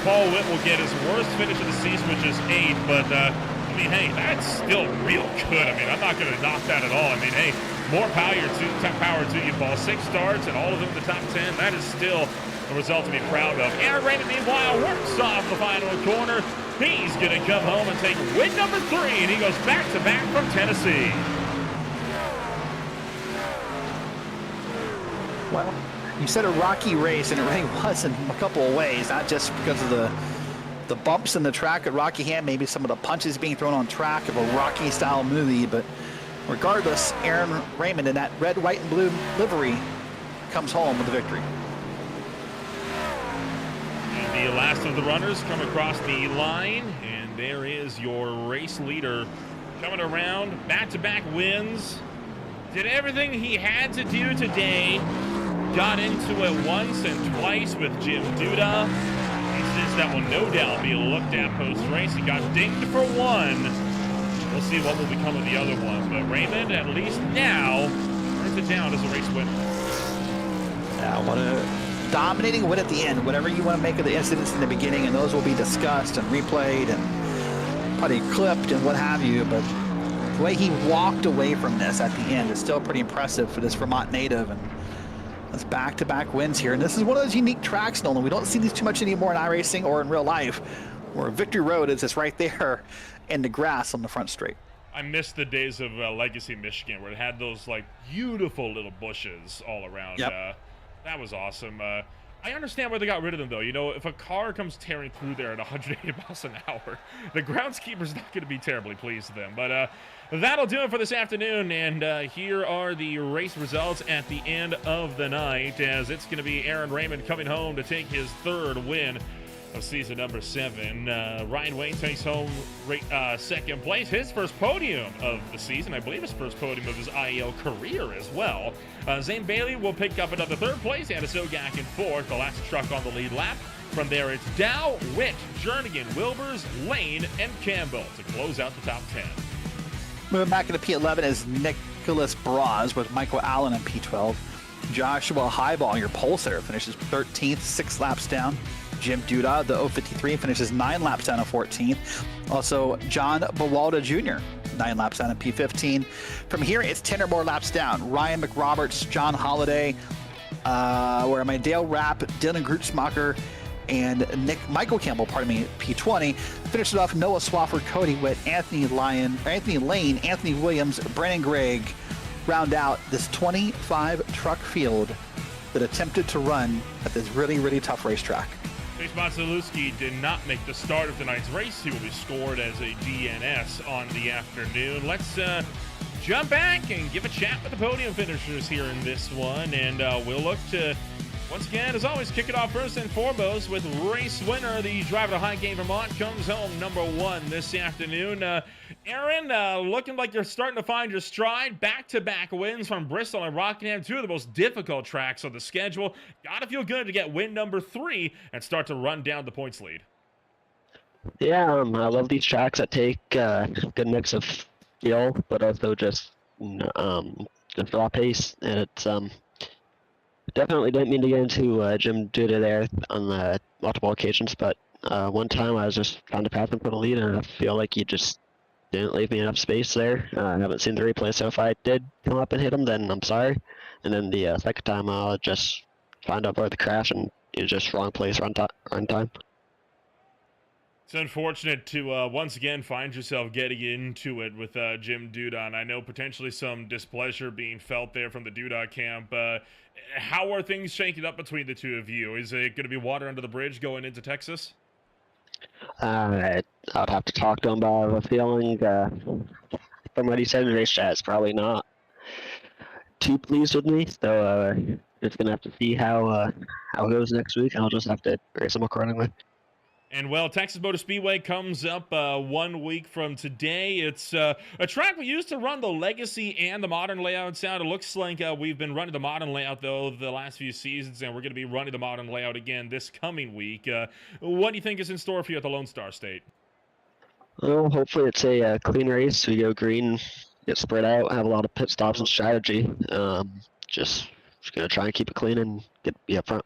Paul Witt will get his worst finish of the season, which is 8th, but I mean, hey, that's still real good. I mean, I'm not going to knock that at all. I mean, hey, more power to you, Paul. 6 starts and all of them in the top 10. That is still a result to be proud of. Aaron Raymond, meanwhile, works off the final corner. He's going to come home and take win number 3, and he goes back-to-back from Tennessee. Well, you said a rocky race, and it really was in a couple of ways, not just because of the bumps in the track at Rockingham, maybe some of the punches being thrown on track of a Rocky-style movie, but regardless, Aaron Raymond in that red, white, and blue livery comes home with the victory. And the last of the runners come across the line, and there is your race leader coming around. Back-to-back wins. Did everything he had to do today. Got into it once and twice with Jim Duda. He says that will no doubt be looked at post-race. He got dinged for 1. We'll see what will become of the other one. But Raymond, at least now, turns it down as a race winner. Yeah, what a dominating win at the end. Whatever you want to make of the incidents in the beginning, and those will be discussed and replayed and probably clipped and what have you. But the way he walked away from this at the end is still pretty impressive for this Vermont native. And that's back-to-back wins here. And this is one of those unique tracks, Nolan. We don't see these too much anymore in iRacing or in real life, where Victory Road is just right there in the grass on the front straight. I miss the days of Legacy, Michigan, where it had those like beautiful little bushes all around. Yep. That was awesome. I understand why they got rid of them, though. You know, if a car comes tearing through there at 180 miles an hour, the groundskeeper's not going to be terribly pleased with them. But that'll do it for this afternoon, and here are the race results at the end of the night, as it's going to be Aaron Raymond coming home to take his 3rd win of season number 7. Ryan Wayne takes home 2nd place, his first podium of the season. I believe his first podium of his IEL career as well. Zane Bailey will pick up another 3rd place, and Sogak in 4th, the last truck on the lead lap. From there, it's Dow, Witt, Jernigan, Wilbers, Lane, and Campbell to close out the top 10. Moving back into P11 is Nicholas Braz with Michael Allen in P12. Joshua Highball, your pole sitter, finishes 13th, 6 laps down. Jim Duda, the 053, finishes 9 laps down of 14th. Also, John Bawalda Jr. 9 laps down in P15. From here, it's 10 or more laps down. Ryan McRoberts, John Holliday, where am I? Dale Rapp, Dylan Grutzmacher, and Michael Campbell, P20. Finished it off Noah Swafford, Cody Witt, Anthony Lane, Anthony Williams, Brandon Gregg, round out this 25 truck field that attempted to run at this really, really tough racetrack. Chase Motzalewski did not make the start of tonight's race. He will be scored as a DNS on the afternoon. Let's jump back and give a chat with the podium finishers here in this one, and we'll look to, once again, as always, kick it off first and foremost with race winner. The driver to High Game Vermont comes home #1 this afternoon. Aaron, looking like you're starting to find your stride. Back-to-back wins from Bristol and Rockingham, two of the most difficult tracks on the schedule. Gotta feel good to get win #3 and start to run down the points lead. Yeah, I love these tracks that take a good mix of skill, but also just raw pace. And it's definitely didn't mean to get into Jim Duda there on the multiple occasions, but one time I was just trying to pass him for the lead, and I feel like he just didn't leave me enough space there. I haven't seen the replay, so if I did come up and hit him, then I'm sorry. And then the second time, I'll just find out where the crash, and it was just wrong place, run time. It's unfortunate to once again find yourself getting into it with Jim Duda, and I know potentially some displeasure being felt there from the Duda camp. How are things shaking up between the two of you? Is it going to be water under the bridge going into Texas? I'd have to talk to him, but I have a feeling from what he said in the race chat, it's probably not too pleased with me. So just gonna have to see how it goes next week, and I'll just have to race him accordingly. And, well, Texas Motor Speedway comes up 1 week from today. It's a track we used to run the Legacy and the Modern layouts out. It looks like we've been running the Modern layout, though, the last few seasons, and we're going to be running the Modern layout again this coming week. What do you think is in store for you at the Lone Star State? Well, hopefully it's a clean race. We go green, get spread out, have a lot of pit stops and strategy. Just going to try and keep it clean and be up front.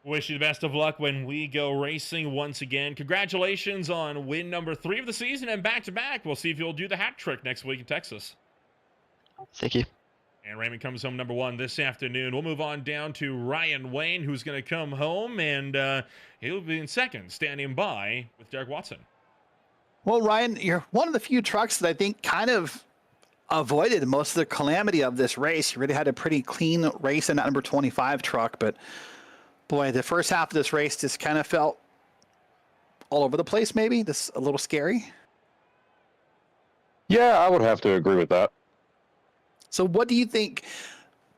Wish you the best of luck when we go racing once again. Congratulations on win #3 of the season and back-to-back. We'll see if you'll do the hat trick next week in Texas. Thank you. And Raymond comes home #1 this afternoon. We'll move on down to Ryan Wayne, who's going to come home, and he'll be in second, standing by with Derek Watson. Well, Ryan, you're one of the few trucks that I think kind of avoided most of the calamity of this race. You really had a pretty clean race in that #25 truck, but boy, the first half of this race just kind of felt all over the place, maybe. Just a little scary. Yeah, I would have to agree with that. So what do you think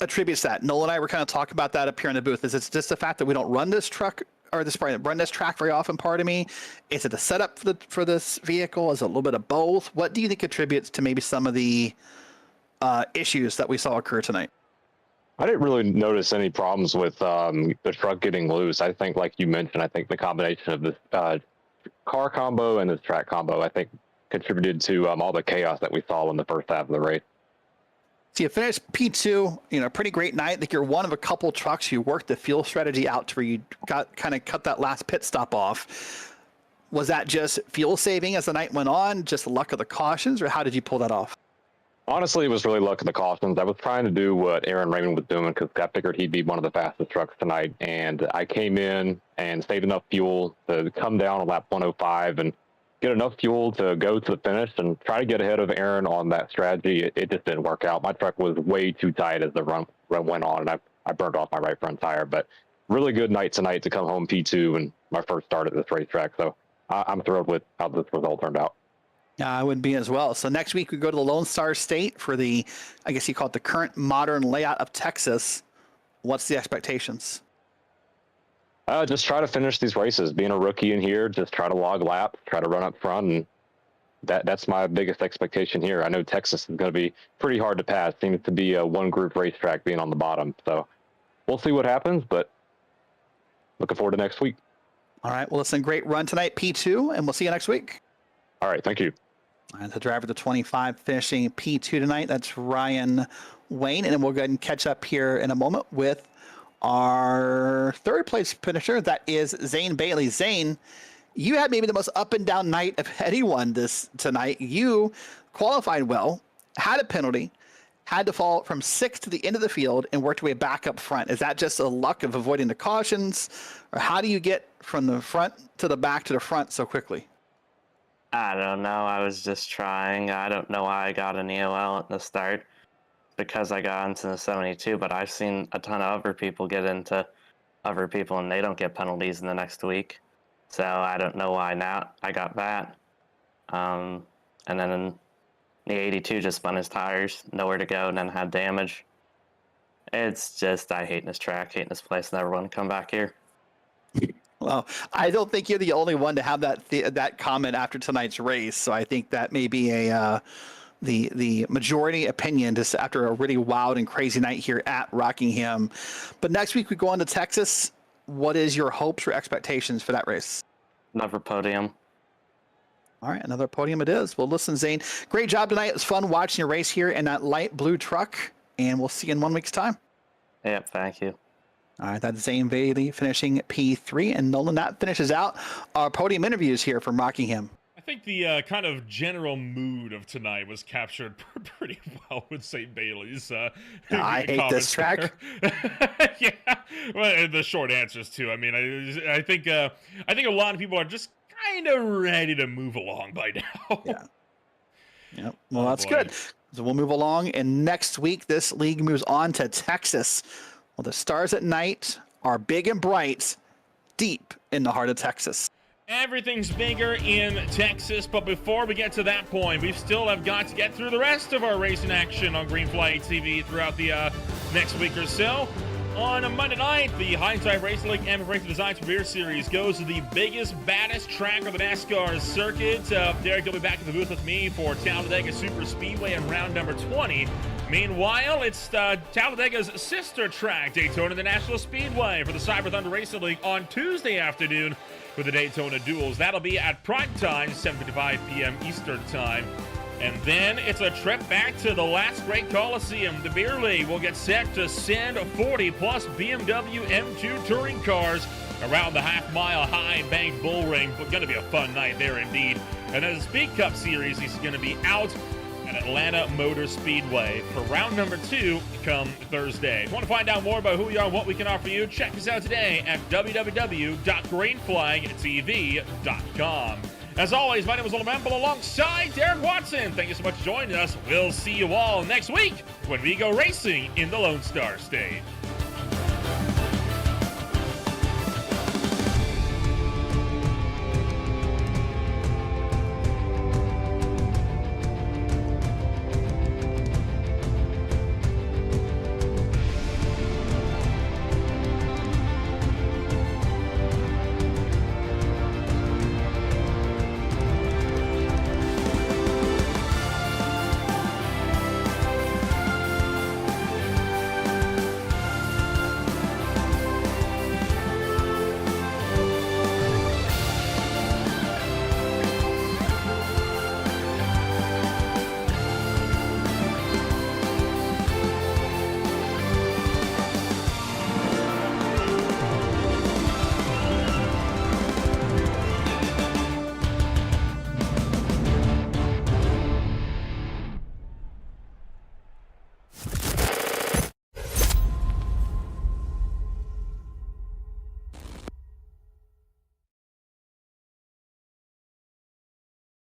attributes that? Noel and I were kind of talking about that up here in the booth. Is it just the fact that we don't run this truck or run this track very often, part of me? Is it the setup for this vehicle? Is it a little bit of both? What do you think attributes to maybe some of the issues that we saw occur tonight? I didn't really notice any problems with the truck getting loose. I think, like you mentioned, I think the combination of this car combo and this track combo, I think, contributed to all the chaos that we saw in the first half of the race. So you finished P2, pretty great night. I think you're one of a couple trucks who worked the fuel strategy out to where you got kind of cut that last pit stop off. Was that just fuel saving as the night went on, just the luck of the cautions, or how did you pull that off? Honestly, it was really luck of the cautions. I was trying to do what Aaron Raymond was doing because I figured he'd be one of the fastest trucks tonight. And I came in and saved enough fuel to come down on lap 105 and get enough fuel to go to the finish and try to get ahead of Aaron on that strategy. It just didn't work out. My truck was way too tight as the run went on, and I burned off my right front tire. But really good night tonight to come home P2 and my first start at this racetrack. So I'm thrilled with how this result turned out. Yeah, I would be as well. So next week we go to the Lone Star State for the, I guess you call it the current modern layout of Texas. What's the expectations? Just try to finish these races. Being a rookie in here, just try to log laps, try to run up front, and that's my biggest expectation here. I know Texas is going to be pretty hard to pass. Seems to be a one-group racetrack being on the bottom. So we'll see what happens, but looking forward to next week. All right. Well, listen, great run tonight, P2, and we'll see you next week. All right. Thank you. And the driver, the 25, finishing P2 tonight. That's Ryan Wayne. And then we'll go ahead and catch up here in a moment with our third place finisher. That is Zane Bailey. Zane, You had maybe the most up and down night of anyone tonight. You qualified well, had a penalty, had to fall from 6th to the end of the field, and worked your way back up front. Is that just a luck of avoiding the cautions, or how do you get from the front to the back to the front so quickly? I don't know. I was just trying. I don't know why I got an EOL at the start, because I got into the 72, but I've seen a ton of other people get into other people and they don't get penalties in the next week. So I don't know why now I got that. And then the 82 just spun his tires, nowhere to go, and then had damage. It's just, I hate this track, hate this place, never want to come back here. Well, I don't think you're the only one to have that comment after tonight's race. So I think that may be the majority opinion just after a really wild and crazy night here at Rockingham. But next week we go on to Texas. What is your hopes or expectations for that race? Another podium. All right, another podium it is. Well, listen, Zane, great job tonight. It was fun watching your race here in that light blue truck, and we'll see you in 1 week's time. Yep, thank you. All right, that's Zane Bailey finishing P3. And Nolan, that finishes out our podium interviews here from Rockingham. I think the kind of general mood of tonight was captured pretty well with St. Bailey's. I hate this track. Yeah, well, the short answers too. I mean, I think a lot of people are just kind of ready to move along by now. Yeah. Yep. Well, that's good. So we'll move along, and next week this league moves on to Texas. Well, the stars at night are big and bright, deep in the heart of Texas. Everything's bigger in Texas, but before we get to that point, we still have got to get through the rest of our racing action on Green Flag TV throughout the next week or so. On a Monday night, the Hindsight Racing League Anthem Racing Designs Premier Series goes to the biggest, baddest track on the NASCAR circuit. Derek will be back in the booth with me for Talladega Super Speedway in round number 20. Meanwhile, it's Talladega's sister track, Daytona International Speedway, for the Cyber Thunder Racing League on Tuesday afternoon for the Daytona Duels. That'll be at prime time, 7:55 p.m. Eastern Time. And then it's a trip back to the last great Coliseum. The Beer League will get set to send 40-plus BMW M2 touring cars around the half-mile high bank bull ring. Going to be a fun night there indeed. And then the Speed Cup Series is going to be out at Atlanta Motor Speedway for round number 2 come Thursday. If you want to find out more about who we are and what we can offer you, check us out today at www.greenflagtv.com. As always, my name is Old Mamble alongside Derek Watson. Thank you so much for joining us. We'll see you all next week when we go racing in the Lone Star State.